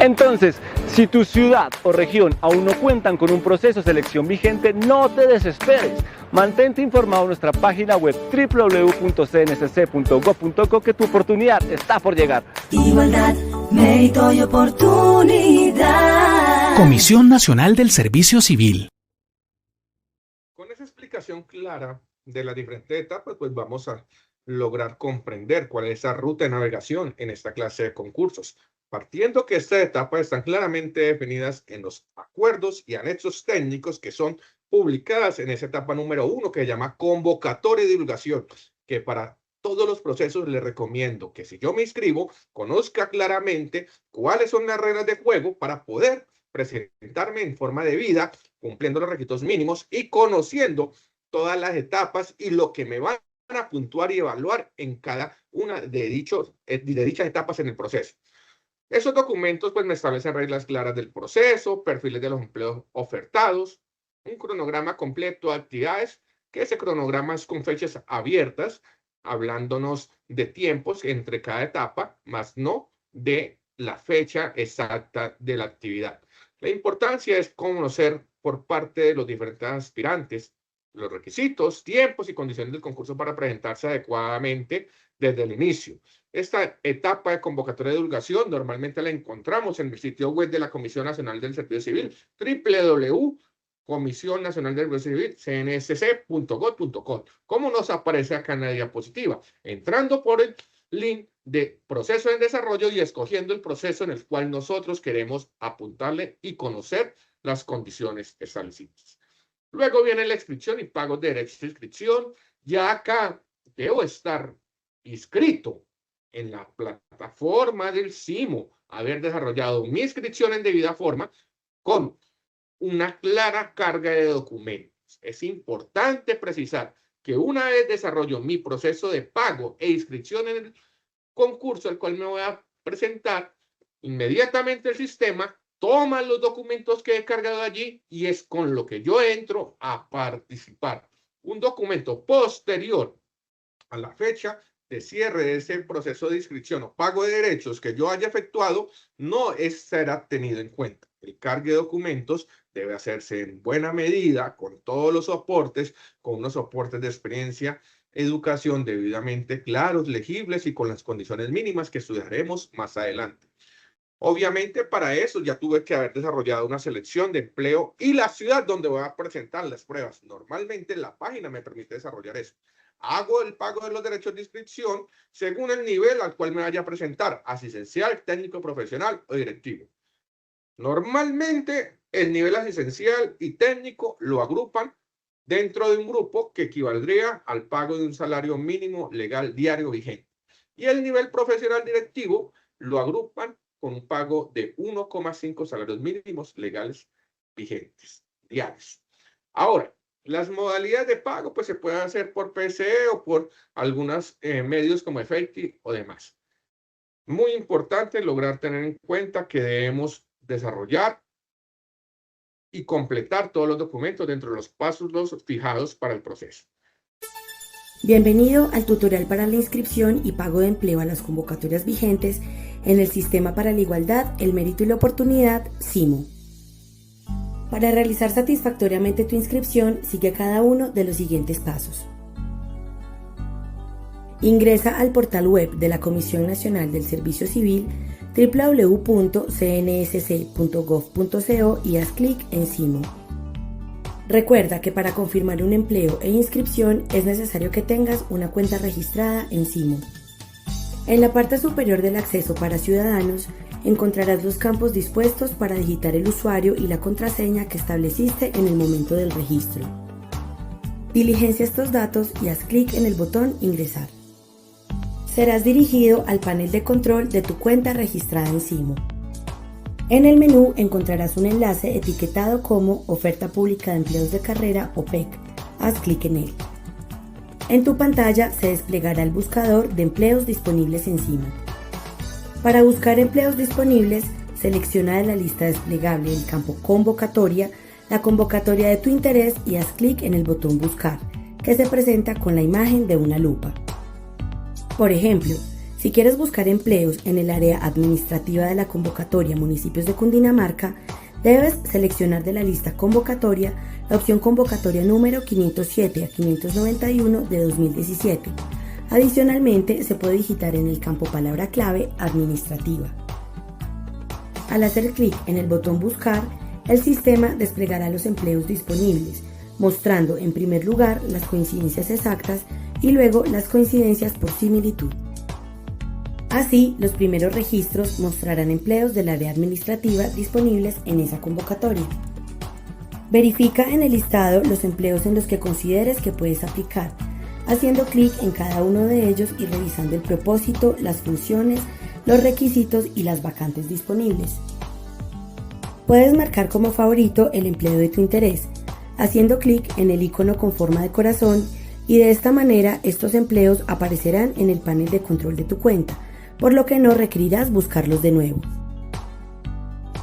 Entonces, si tu ciudad o región aún no cuentan con un proceso de selección vigente, no te desesperes. Mantente informado en nuestra página web www.cnsc.gov.co que tu oportunidad está por llegar. Igualdad, mérito y oportunidad. Comisión Nacional del Servicio Civil. Con esa explicación clara de las diferentes etapas, pues vamos a lograr comprender cuál es esa ruta de navegación en esta clase de concursos. Partiendo que estas etapas están claramente definidas en los acuerdos y anexos técnicos que son publicadas en esa etapa número 1, que se llama convocatoria y divulgación, que para todos los procesos les recomiendo que si yo me inscribo, conozca claramente cuáles son las reglas de juego para poder presentarme en forma debida, cumpliendo los requisitos mínimos y conociendo todas las etapas y lo que me van a puntuar y evaluar en cada una de dichas etapas en el proceso. Esos documentos pues me establecen reglas claras del proceso, perfiles de los empleos ofertados, un cronograma completo de actividades, que ese cronograma es con fechas abiertas, hablándonos de tiempos entre cada etapa, más no de la fecha exacta de la actividad. La importancia es conocer por parte de los diferentes aspirantes los requisitos, tiempos y condiciones del concurso para presentarse adecuadamente desde el inicio. Esta etapa de convocatoria de divulgación normalmente la encontramos en el sitio web de la Comisión Nacional del Servicio Civil, www.Comisión Nacional del Servicio Civil, cnsc.gov.co. ¿Cómo nos aparece acá en la diapositiva? Entrando por el link de proceso en desarrollo y escogiendo el proceso en el cual nosotros queremos apuntarle y conocer las condiciones establecidas. Luego viene la inscripción y pago de derechos de inscripción. Ya acá debo estar inscrito en la plataforma del CIMO, haber desarrollado mi inscripción en debida forma con una clara carga de documentos. Es importante precisar que una vez desarrollo mi proceso de pago e inscripción en el concurso al cual me voy a presentar, inmediatamente el sistema toma los documentos que he cargado allí y es con lo que yo entro a participar. Un documento posterior a la fecha de cierre de ese proceso de inscripción o pago de derechos que yo haya efectuado no será tenido en cuenta. El cargue de documentos debe hacerse en buena medida, con todos los soportes, con unos soportes de experiencia, educación debidamente claros, legibles y con las condiciones mínimas que estudiaremos más adelante. Obviamente, para eso ya tuve que haber desarrollado una selección de empleo y la ciudad donde voy a presentar las pruebas. Normalmente la página me permite desarrollar eso. Hago el pago de los derechos de inscripción según el nivel al cual me vaya a presentar, asistencial, técnico, profesional o directivo. Normalmente el nivel asistencial y técnico lo agrupan dentro de un grupo que equivaldría al pago de un salario mínimo legal diario vigente. Y el nivel profesional directivo lo agrupan con un pago de 1,5 salarios mínimos legales vigentes, diarios. Ahora, las modalidades de pago pues se pueden hacer por PCE o por algunos medios como Efecti o demás. Muy importante lograr tener en cuenta que debemos desarrollar y completar todos los documentos dentro de los pasos fijados para el proceso. Bienvenido al tutorial para la inscripción y pago de empleo a las convocatorias vigentes en el Sistema para la Igualdad, el Mérito y la Oportunidad, CIMO. Para realizar satisfactoriamente tu inscripción, sigue cada uno de los siguientes pasos. Ingresa al portal web de la Comisión Nacional del Servicio Civil www.cnsc.gov.co y haz clic en CIMO. Recuerda que para confirmar un empleo e inscripción es necesario que tengas una cuenta registrada en CIMO. En la parte superior del acceso para ciudadanos encontrarás los campos dispuestos para digitar el usuario y la contraseña que estableciste en el momento del registro. Diligencia estos datos y haz clic en el botón Ingresar. Serás dirigido al panel de control de tu cuenta registrada en CIMO. En el menú encontrarás un enlace etiquetado como Oferta Pública de Empleos de Carrera o PEC. Haz clic en él. En tu pantalla se desplegará el buscador de empleos disponibles en CIMO. Para buscar empleos disponibles, selecciona de la lista desplegable el campo Convocatoria la convocatoria de tu interés y haz clic en el botón Buscar, que se presenta con la imagen de una lupa. Por ejemplo, si quieres buscar empleos en el área administrativa de la convocatoria Municipios de Cundinamarca, debes seleccionar de la lista Convocatoria la opción Convocatoria número 507 a 591 de 2017. Adicionalmente, se puede digitar en el campo palabra clave Administrativa. Al hacer clic en el botón Buscar, el sistema desplegará los empleos disponibles, mostrando en primer lugar las coincidencias exactas y luego las coincidencias por similitud. Así, los primeros registros mostrarán empleos del área administrativa disponibles en esa convocatoria. Verifica en el listado los empleos en los que consideres que puedes aplicar, haciendo clic en cada uno de ellos y revisando el propósito, las funciones, los requisitos y las vacantes disponibles. Puedes marcar como favorito el empleo de tu interés, haciendo clic en el icono con forma de corazón y de esta manera estos empleos aparecerán en el panel de control de tu cuenta, por lo que no requerirás buscarlos de nuevo.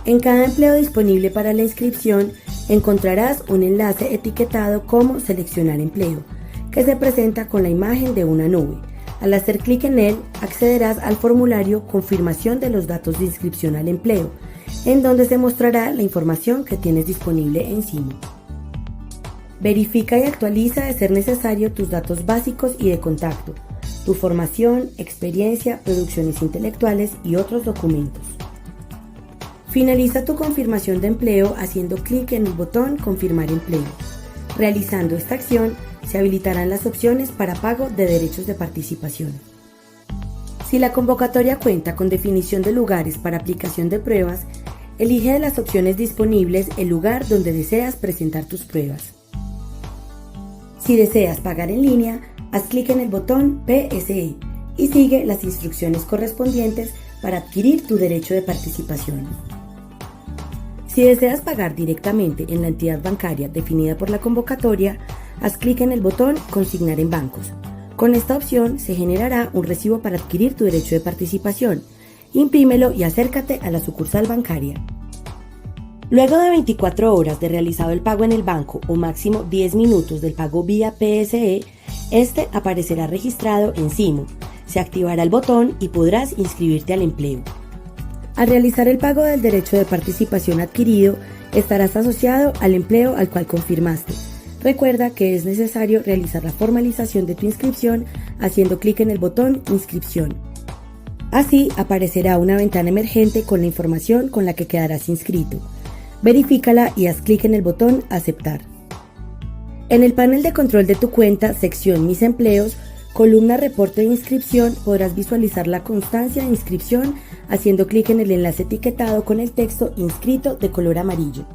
En cada empleo disponible para la inscripción encontrarás un enlace etiquetado como Seleccionar empleo, que se presenta con la imagen de una nube. Al hacer clic en él, accederás al formulario Confirmación de los datos de inscripción al empleo, en donde se mostrará la información que tienes disponible en CIMO. Verifica y actualiza de ser necesario tus datos básicos y de contacto, tu formación, experiencia, producciones intelectuales y otros documentos. Finaliza tu confirmación de empleo haciendo clic en el botón Confirmar empleo. Realizando esta acción, se habilitarán las opciones para pago de derechos de participación. Si la convocatoria cuenta con definición de lugares para aplicación de pruebas, elige de las opciones disponibles el lugar donde deseas presentar tus pruebas. Si deseas pagar en línea, haz clic en el botón PSE y sigue las instrucciones correspondientes para adquirir tu derecho de participación. Si deseas pagar directamente en la entidad bancaria definida por la convocatoria, haz clic en el botón Consignar en bancos. Con esta opción se generará un recibo para adquirir tu derecho de participación. Imprímelo y acércate a la sucursal bancaria. Luego de 24 horas de realizado el pago en el banco o máximo 10 minutos del pago vía PSE, este aparecerá registrado en CIMO. Se activará el botón y podrás inscribirte al empleo. Al realizar el pago del derecho de participación adquirido, estarás asociado al empleo al cual confirmaste. Recuerda que es necesario realizar la formalización de tu inscripción haciendo clic en el botón Inscripción. Así aparecerá una ventana emergente con la información con la que quedarás inscrito. Verifícala y haz clic en el botón Aceptar. En el panel de control de tu cuenta, sección Mis empleos, columna Reporte de inscripción, podrás visualizar la constancia de inscripción haciendo clic en el enlace etiquetado con el texto Inscrito de color amarillo.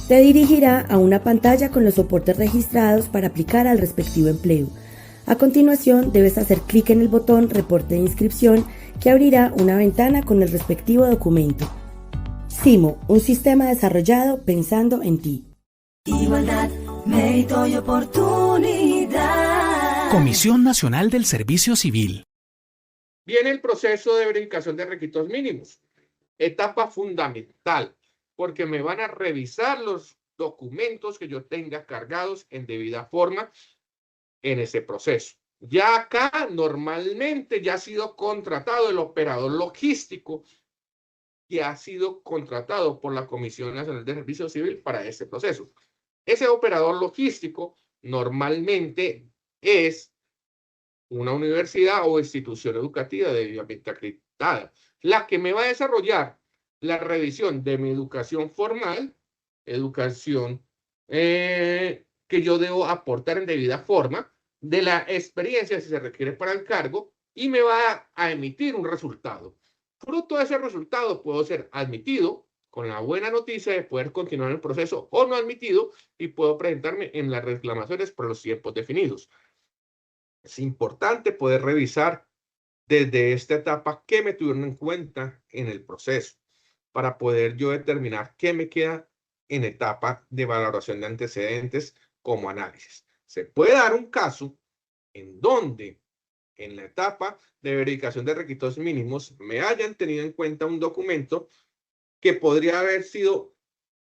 Te dirigirá a una pantalla con los soportes registrados para aplicar al respectivo empleo. A continuación, debes hacer clic en el botón Reporte de inscripción, que abrirá una ventana con el respectivo documento. CIMO, un sistema desarrollado pensando en ti. Igualdad, mérito y oportunidad. Comisión Nacional del Servicio Civil. Viene el proceso de verificación de requisitos mínimos. Etapa fundamental, porque me van a revisar los documentos que yo tenga cargados en debida forma en ese proceso. Ya acá normalmente ya ha sido contratado el operador logístico que ha sido contratado por la Comisión Nacional de Servicio Civil para ese proceso. Ese operador logístico normalmente es una universidad o institución educativa debidamente acreditada, la que me va a desarrollar la revisión de mi educación formal, educación que yo debo aportar en debida forma, de la experiencia si se requiere para el cargo, y me va a emitir un resultado. Fruto de ese resultado puedo ser admitido con la buena noticia de poder continuar el proceso o no admitido y puedo presentarme en las reclamaciones por los tiempos definidos. Es importante poder revisar desde esta etapa qué me tuvieron en cuenta en el proceso para poder yo determinar qué me queda en etapa de valoración de antecedentes como análisis. Se puede dar un caso en donde en la etapa de verificación de requisitos mínimos me hayan tenido en cuenta un documento que podría haber sido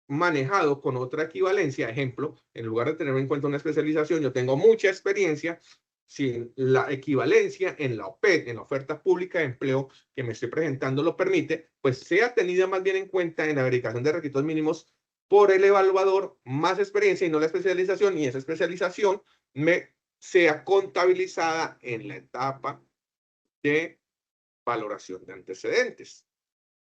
manejado con otra equivalencia. Ejemplo, en lugar de tener en cuenta una especialización, yo tengo mucha experiencia. Si la equivalencia en la OPED, en la oferta pública de empleo que me estoy presentando lo permite, pues sea tenida más bien en cuenta en la verificación de requisitos mínimos por el evaluador más experiencia y no la especialización, y esa especialización me sea contabilizada en la etapa de valoración de antecedentes.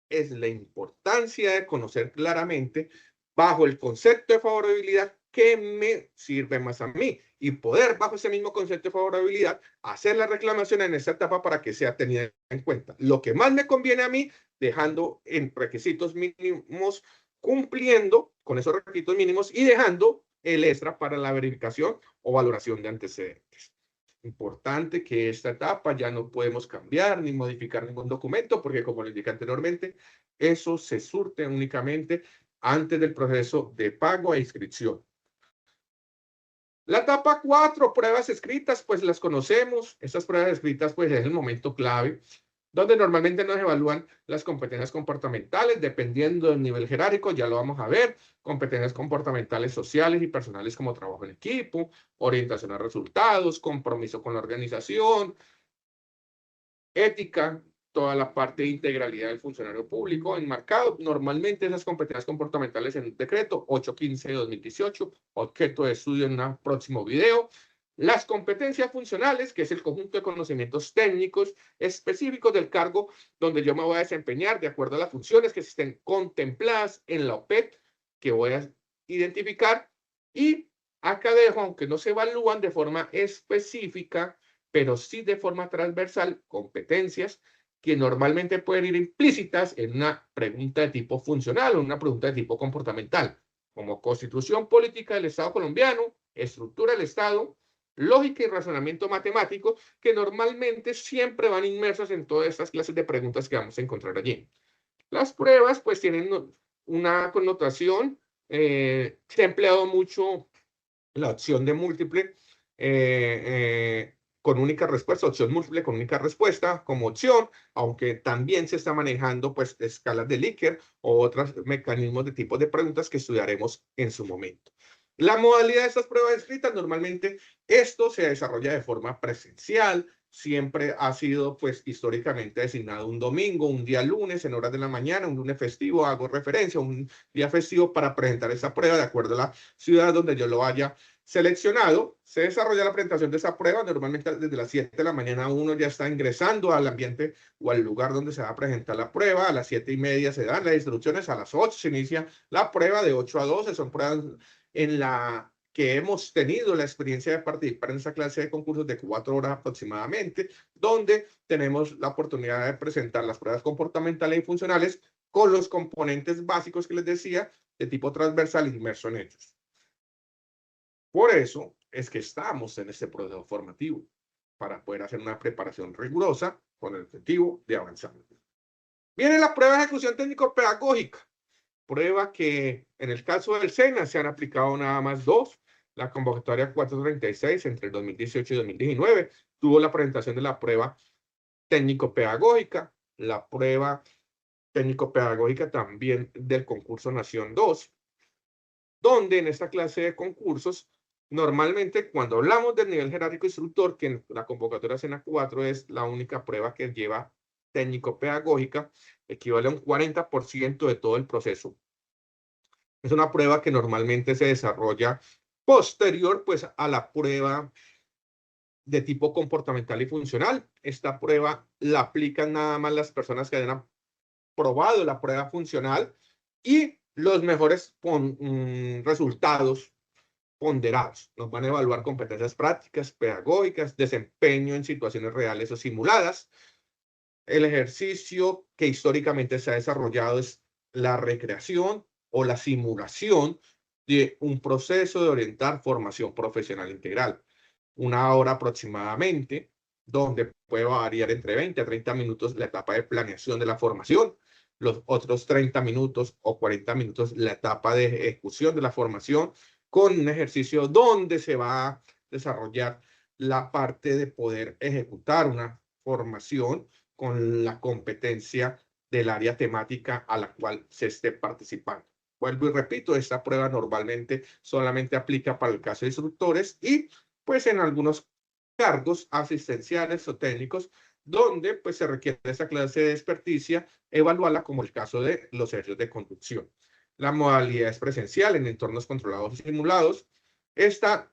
Es la importancia de conocer claramente, bajo el concepto de favorabilidad, qué me sirve más a mí y poder, bajo ese mismo concepto de favorabilidad, hacer la reclamación en esta etapa para que sea tenida en cuenta. Lo que más me conviene a mí, dejando en requisitos mínimos, cumpliendo con esos requisitos mínimos y dejando el extra para la verificación o valoración de antecedentes. Importante que esta etapa ya no podemos cambiar ni modificar ningún documento, porque como lo indiqué anteriormente, eso se surte únicamente antes del proceso de pago e inscripción. La etapa 4, pruebas escritas, pues las conocemos. Estas pruebas escritas, pues es el momento clave, donde normalmente nos evalúan las competencias comportamentales, dependiendo del nivel jerárquico, ya lo vamos a ver, competencias comportamentales sociales y personales como trabajo en equipo, orientación a resultados, compromiso con la organización, ética, toda la parte de integralidad del funcionario público, enmarcado normalmente esas competencias comportamentales en el decreto 815 de 2018, objeto de estudio en un próximo video. Las competencias funcionales, que es el conjunto de conocimientos técnicos específicos del cargo donde yo me voy a desempeñar de acuerdo a las funciones que estén contempladas en la OPED que voy a identificar. Y acá dejo, aunque no se evalúan de forma específica, pero sí de forma transversal, competencias que normalmente pueden ir implícitas en una pregunta de tipo funcional o una pregunta de tipo comportamental, como constitución política del Estado colombiano, estructura del Estado, lógica y razonamiento matemático, que normalmente siempre van inmersos en todas estas clases de preguntas que vamos a encontrar allí. Las pruebas pues tienen una connotación, se ha empleado mucho la opción de múltiple, con única respuesta, opción múltiple con única respuesta como opción, aunque también se está manejando pues escalas de Likert o otros mecanismos de tipos de preguntas que estudiaremos en su momento. La modalidad de estas pruebas escritas, normalmente esto se desarrolla de forma presencial, siempre ha sido pues históricamente designado un domingo, un día lunes en horas de la mañana, un lunes festivo, hago referencia a un día festivo para presentar esa prueba de acuerdo a la ciudad donde yo lo haya seleccionado. Se desarrolla la presentación de esa prueba, normalmente desde las 7 de la mañana uno ya está ingresando al ambiente o al lugar donde se va a presentar la prueba, a las 7:30 se dan las instrucciones, a las 8 se inicia la prueba de 8 a 12, son pruebas en la que hemos tenido la experiencia de participar en esa clase de concursos de 4 horas aproximadamente, donde tenemos la oportunidad de presentar las pruebas comportamentales y funcionales con los componentes básicos que les decía, de tipo transversal inmerso en ellos. Por eso es que estamos en este proceso formativo, para poder hacer una preparación rigurosa con el objetivo de avanzar. Viene la prueba de ejecución técnico-pedagógica, prueba que en el caso del SENA se han aplicado nada más 2. La convocatoria 436 entre el 2018 y 2019 tuvo la presentación de la prueba técnico-pedagógica, la prueba técnico-pedagógica también del concurso Nación 2, donde en esta clase de concursos, normalmente cuando hablamos del nivel jerárquico instructor, que en la convocatoria SENA 4 es la única prueba que lleva técnico-pedagógica, equivale a un 40% de todo el proceso. Es una prueba que normalmente se desarrolla posterior pues a la prueba de tipo comportamental y funcional. Esta prueba la aplican nada más las personas que hayan aprobado la prueba funcional y los mejores resultados ponderados. Nos van a evaluar competencias prácticas, pedagógicas, desempeño en situaciones reales o simuladas. El ejercicio que históricamente se ha desarrollado es la recreación o la simulación de un proceso de orientar formación profesional integral. Una hora aproximadamente, donde puede variar entre 20 a 30 minutos la etapa de planeación de la formación, los otros 30 minutos o 40 minutos la etapa de ejecución de la formación, con un ejercicio donde se va a desarrollar la parte de poder ejecutar una formación con la competencia del área temática a la cual se esté participando. Vuelvo y repito, esta prueba normalmente solamente aplica para el caso de instructores y pues en algunos cargos asistenciales o técnicos donde pues se requiere esa clase de experticia, evaluarla como el caso de los ejercicios de conducción. La modalidad es presencial en entornos controlados y simulados. Esta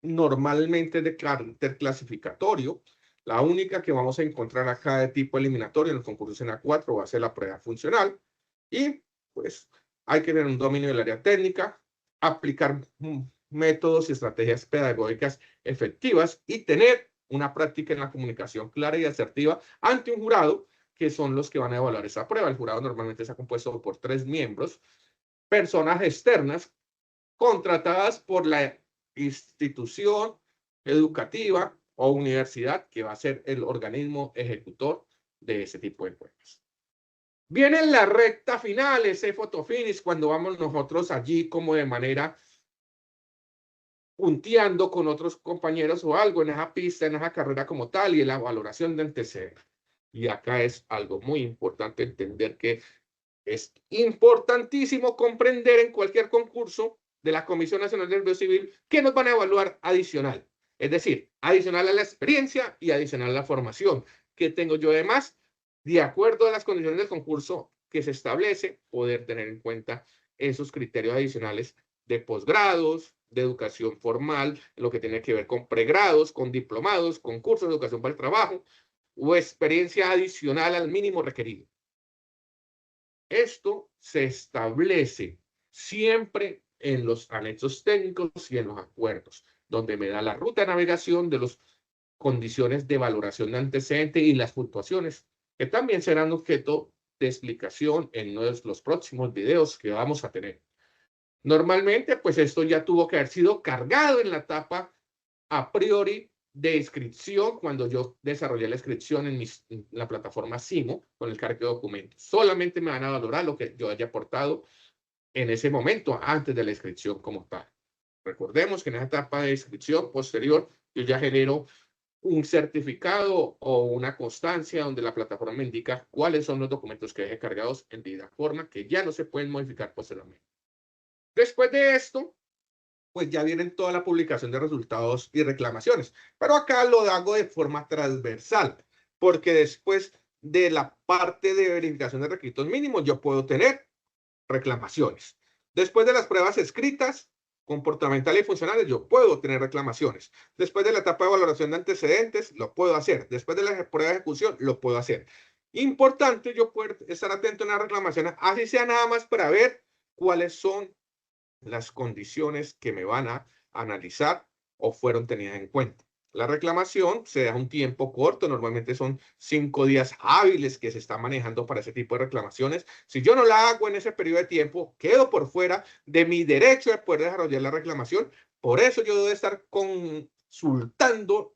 normalmente es de carácter clasificatorio. La única que vamos a encontrar acá de tipo eliminatorio en los concursos en A4 va a ser la prueba funcional. Y pues hay que tener un dominio del área técnica, aplicar métodos y estrategias pedagógicas efectivas y tener una práctica en la comunicación clara y asertiva ante un jurado, que son los que van a evaluar esa prueba. El jurado normalmente está compuesto por 3 miembros, personas externas contratadas por la institución educativa o universidad que va a ser el organismo ejecutor de ese tipo de pruebas. Viene en la recta final, ese fotofinish, cuando vamos nosotros allí como de manera punteando con otros compañeros o algo en esa pista, en esa carrera como tal, y en la valoración de antecedentes. Y acá es algo muy importante entender que es importantísimo comprender en cualquier concurso de la Comisión Nacional del Servicio Civil que nos van a evaluar adicional. Es decir, adicional a la experiencia y adicional a la formación. ¿Qué tengo yo de más? De acuerdo a las condiciones del concurso que se establece, poder tener en cuenta esos criterios adicionales de posgrados, de educación formal, lo que tiene que ver con pregrados, con diplomados, con cursos de educación para el trabajo o experiencia adicional al mínimo requerido. Esto se establece siempre en los anexos técnicos y en los acuerdos, donde me da la ruta de navegación de las condiciones de valoración de antecedentes y las puntuaciones, que también serán objeto de explicación en uno de los próximos videos que vamos a tener. Normalmente, pues esto ya tuvo que haber sido cargado en la etapa a priori de inscripción, cuando yo desarrollé la inscripción en la plataforma CIMO con el cargo de documentos. Solamente me van a valorar lo que yo haya aportado en ese momento, antes de la inscripción como tal. Recordemos que en esa etapa de inscripción posterior, yo ya genero un certificado o una constancia donde la plataforma me indica cuáles son los documentos que dejé cargados en debida forma, que ya no se pueden modificar posteriormente. Después de esto, pues ya vienen toda la publicación de resultados y reclamaciones. Pero acá lo hago de forma transversal, porque después de la parte de verificación de requisitos mínimos, yo puedo tener reclamaciones. Después de las pruebas escritas, comportamentales y funcionales, yo puedo tener reclamaciones. Después de la etapa de valoración de antecedentes, lo puedo hacer. Después de la prueba de ejecución, lo puedo hacer. Importante yo poder estar atento a una reclamación, así sea nada más para ver cuáles son las condiciones que me van a analizar o fueron tenidas en cuenta. La reclamación se da un tiempo corto, normalmente son 5 días hábiles que se está manejando para ese tipo de reclamaciones. Si yo no la hago en ese periodo de tiempo, quedo por fuera de mi derecho de poder desarrollar la reclamación. Por eso yo debo estar consultando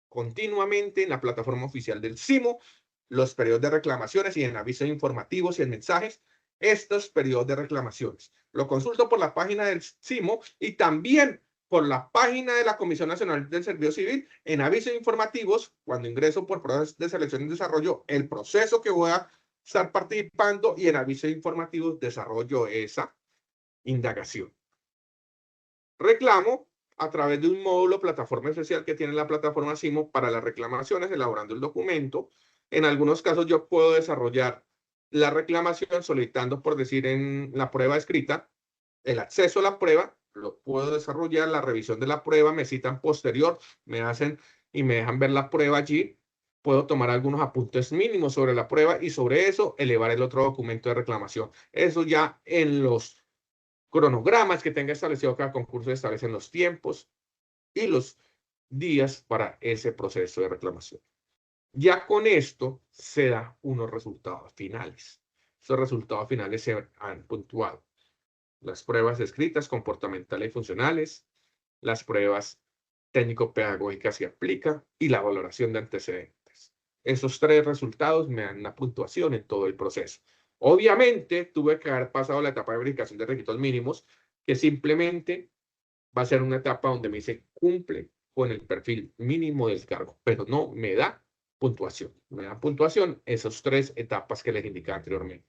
continuamente en la plataforma oficial del CIMO los periodos de reclamaciones y en avisos informativos y en mensajes estos periodos de reclamaciones. Lo consulto por la página del CIMO y también por la página de la Comisión Nacional del Servicio Civil en avisos informativos, cuando ingreso por procesos de selección y desarrollo, el proceso que voy a estar participando, y en avisos informativos desarrollo esa indagación. Reclamo a través de un módulo plataforma especial que tiene la plataforma CIMO para las reclamaciones, elaborando el documento. En algunos casos yo puedo desarrollar la reclamación solicitando, por decir, en la prueba escrita, el acceso a la prueba lo puedo desarrollar, la revisión de la prueba, me citan posterior, me hacen y me dejan ver la prueba allí. Puedo tomar algunos apuntes mínimos sobre la prueba y sobre eso elevar el otro documento de reclamación. Eso ya en los cronogramas que tenga establecido cada concurso establecen los tiempos y los días para ese proceso de reclamación. Ya con esto se dan unos resultados finales. Esos resultados finales se han puntuado. Las pruebas escritas, comportamentales y funcionales, las pruebas técnico-pedagógicas y aplica y la valoración de antecedentes. Esos 3 resultados me dan una puntuación en todo el proceso. Obviamente, tuve que haber pasado la etapa de verificación de requisitos mínimos, que simplemente va a ser una etapa donde me dice cumple con el perfil mínimo del cargo, pero no me da puntuación. Me da puntuación esas 3 etapas que les indicaba anteriormente.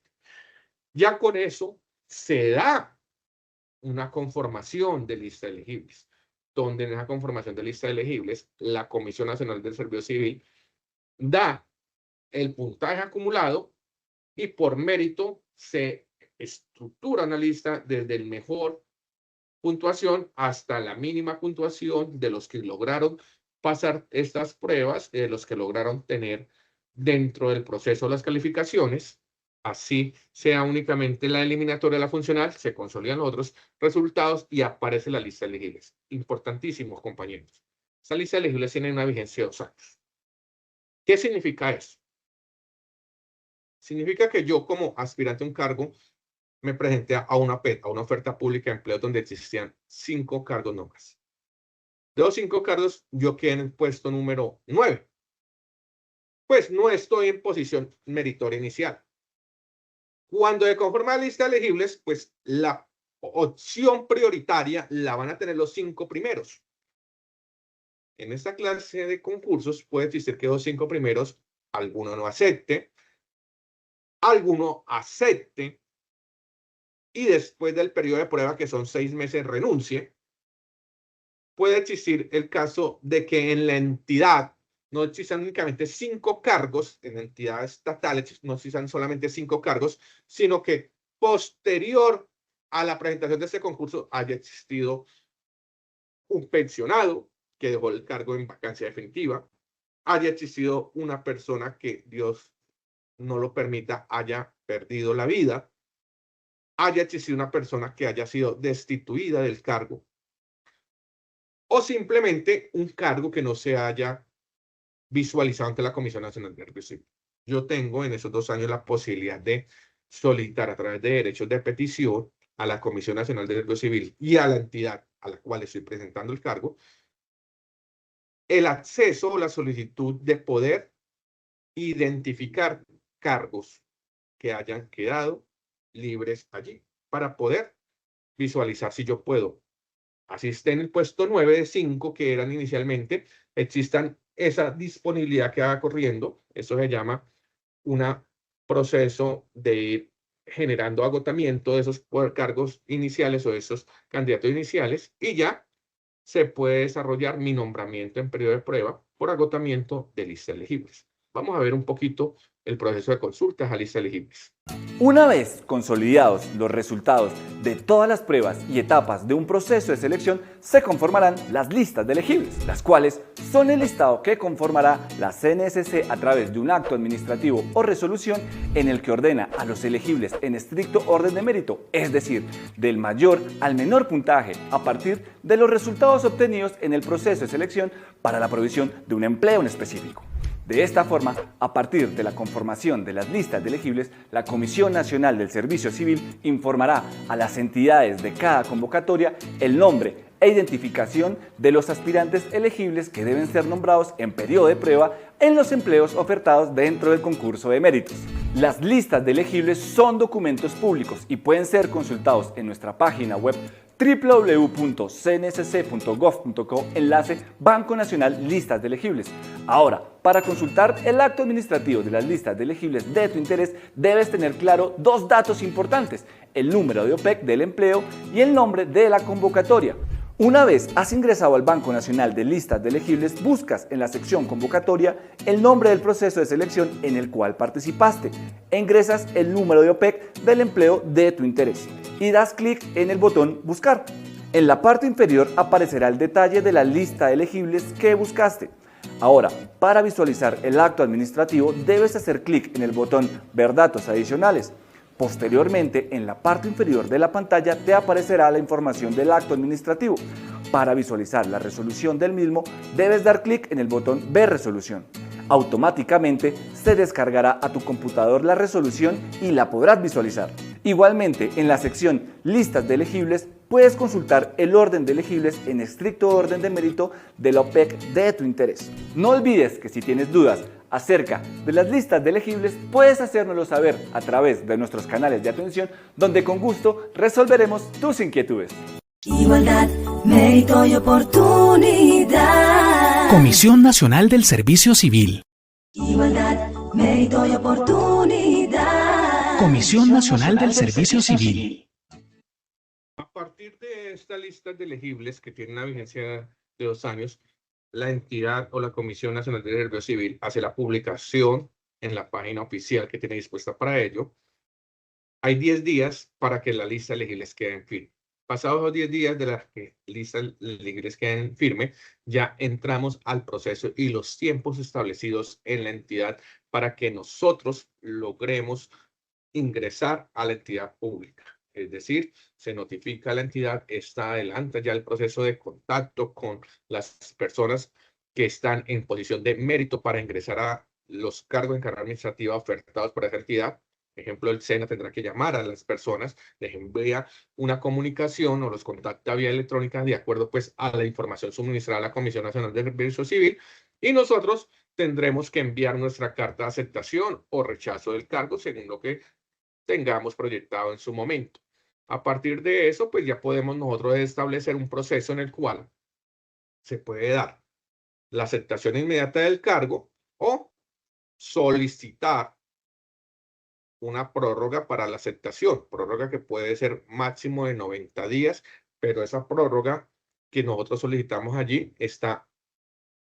Ya con eso se da una conformación de lista de elegibles, donde en esa conformación de lista de elegibles, la Comisión Nacional del Servicio Civil da el puntaje acumulado y por mérito se estructura una lista desde el mejor puntuación hasta la mínima puntuación de los que lograron pasar estas pruebas, de los que lograron tener dentro del proceso las calificaciones. Así sea únicamente la eliminatoria de la funcional, se consolidan los otros resultados y aparece la lista de elegibles. Importantísimos, compañeros. Esta lista de elegibles tiene una vigencia de 2 años. ¿Qué significa eso? Significa que yo como aspirante a un cargo me presenté a una PET, a una oferta pública de empleo donde existían 5 cargos nomás. De los 5 cargos, yo quedé en el puesto número 9. Pues no estoy en posición meritoria inicial. Cuando se conforma la lista de elegibles, pues la opción prioritaria la van a tener los 5 primeros. En esta clase de concursos puede existir que los 5 primeros, alguno no acepte, alguno acepte, y después del periodo de prueba, que son 6 meses, renuncie. Puede existir el caso de que en la entidad no existan únicamente 5 cargos, en entidades estatales no existan solamente 5 cargos, sino que posterior a la presentación de este concurso haya existido un pensionado que dejó el cargo en vacancia definitiva, haya existido una persona que Dios no lo permita haya perdido la vida, haya existido una persona que haya sido destituida del cargo, o simplemente un cargo que no se haya visualizado ante la Comisión Nacional de Servicio Civil. Yo tengo en esos 2 años la posibilidad de solicitar a través de derechos de petición a la Comisión Nacional de Servicio Civil y a la entidad a la cual estoy presentando el cargo, el acceso o la solicitud de poder identificar cargos que hayan quedado libres allí para poder visualizar si yo puedo. Así esté en el puesto 9 de 5 que eran inicialmente, existan esa disponibilidad que haga corriendo. Eso se llama un proceso de ir generando agotamiento de esos cargos iniciales o de esos candidatos iniciales, y ya se puede desarrollar mi nombramiento en periodo de prueba por agotamiento de listas elegibles. Vamos a ver un poquito el proceso de consultas a listas elegibles. Una vez consolidados los resultados de todas las pruebas y etapas de un proceso de selección, se conformarán las listas de elegibles, las cuales son el listado que conformará la CNSC a través de un acto administrativo o resolución en el que ordena a los elegibles en estricto orden de mérito, es decir, del mayor al menor puntaje a partir de los resultados obtenidos en el proceso de selección para la provisión de un empleo en específico. De esta forma, a partir de la conformación de las listas de elegibles, la Comisión Nacional del Servicio Civil informará a las entidades de cada convocatoria el nombre e identificación de los aspirantes elegibles que deben ser nombrados en periodo de prueba en los empleos ofertados dentro del concurso de méritos. Las listas de elegibles son documentos públicos y pueden ser consultados en nuestra página web www.cnsc.gov.co enlace Banco Nacional Listas de Elegibles. Ahora, para consultar el acto administrativo de las listas de elegibles de tu interés, debes tener claro 2 datos importantes: el número de OPEC del empleo y el nombre de la convocatoria. Una vez has ingresado al Banco Nacional de Listas de Elegibles, buscas en la sección convocatoria el nombre del proceso de selección en el cual participaste e ingresas el número de OPEC del empleo de tu interés y das clic en el botón Buscar. En la parte inferior aparecerá el detalle de la lista de elegibles que buscaste. Ahora, para visualizar el acto administrativo debes hacer clic en el botón Ver datos adicionales. Posteriormente, en la parte inferior de la pantalla te aparecerá la información del acto administrativo. Para visualizar la resolución del mismo, debes dar clic en el botón Ver resolución. Automáticamente se descargará a tu computador la resolución y la podrás visualizar. Igualmente, en la sección Listas de elegibles, puedes consultar el orden de elegibles en estricto orden de mérito de la OPEC de tu interés. No olvides que si tienes dudas acerca de las listas de elegibles, puedes hacérnoslo saber a través de nuestros canales de atención, donde con gusto resolveremos tus inquietudes. Igualdad, mérito y oportunidad. Comisión Nacional del Servicio Civil. Igualdad, mérito y oportunidad. Comisión Nacional del Servicio Civil. A partir de esta lista de elegibles que tiene una vigencia de 2 años, la entidad o la Comisión Nacional del Servicio Civil hace la publicación en la página oficial que tiene dispuesta para ello. Hay 10 días para que la lista de elegibles quede en firme. Pasados los 10 días de la lista de elegibles queden en firme, ya entramos al proceso y los tiempos establecidos en la entidad para que nosotros logremos ingresar a la entidad pública. Es decir, se notifica a la entidad, está adelante ya el proceso de contacto con las personas que están en posición de mérito para ingresar a los cargos en carrera administrativa ofertados por esa entidad. Por ejemplo, el SENA tendrá que llamar a las personas, les envía una comunicación o los contacta vía electrónica de acuerdo pues a la información suministrada a la Comisión Nacional de Servicio Civil, y nosotros tendremos que enviar nuestra carta de aceptación o rechazo del cargo según lo que tengamos proyectado en su momento. A partir de eso, pues ya podemos nosotros establecer un proceso en el cual se puede dar la aceptación inmediata del cargo o solicitar una prórroga para la aceptación, prórroga que puede ser máximo de 90 días, pero esa prórroga que nosotros solicitamos allí está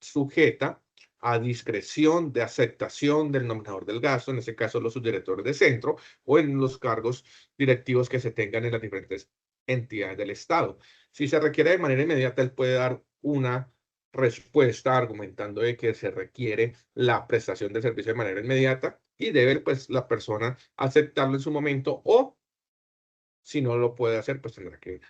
sujeta a discreción de aceptación del nominador del gasto, en este caso los subdirectores de centro, o en los cargos directivos que se tengan en las diferentes entidades del Estado. Si se requiere de manera inmediata, él puede dar una respuesta argumentando de que se requiere la prestación de servicio de manera inmediata y debe pues la persona aceptarlo en su momento, o si no lo puede hacer, pues tendrá que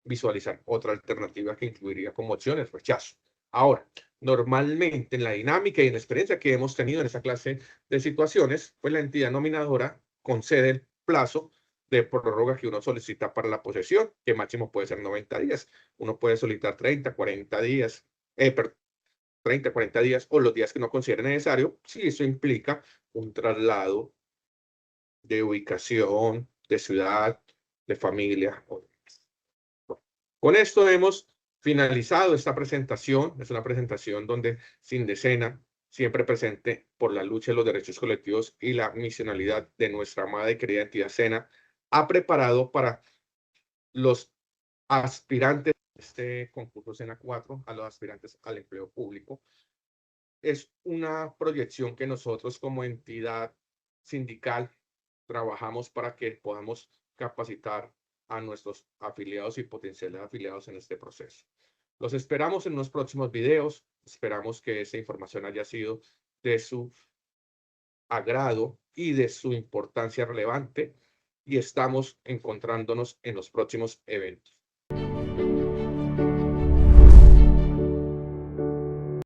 visualizar otra alternativa que incluiría como opciones rechazo. Ahora, normalmente en la dinámica y en la experiencia que hemos tenido en esta clase de situaciones, pues la entidad nominadora concede el plazo de prórroga que uno solicita para la posesión, que máximo puede ser 90 días. Uno puede solicitar 30, 40 días, 30, 40 días o los días que uno considere necesario, si eso implica un traslado de ubicación, de ciudad, de familia. Con esto hemos finalizado esta presentación. Es una presentación donde Sindecena, siempre presente por la lucha de los derechos colectivos y la misionalidad de nuestra amada y querida entidad SENA, ha preparado para los aspirantes de este concurso SENA 4, a los aspirantes al empleo público. Es una proyección que nosotros como entidad sindical trabajamos para que podamos capacitar a nuestros afiliados y potenciales afiliados en este proceso. Los esperamos en unos próximos videos. Esperamos que esta información haya sido de su agrado y de su importancia relevante, y estamos encontrándonos en los próximos eventos.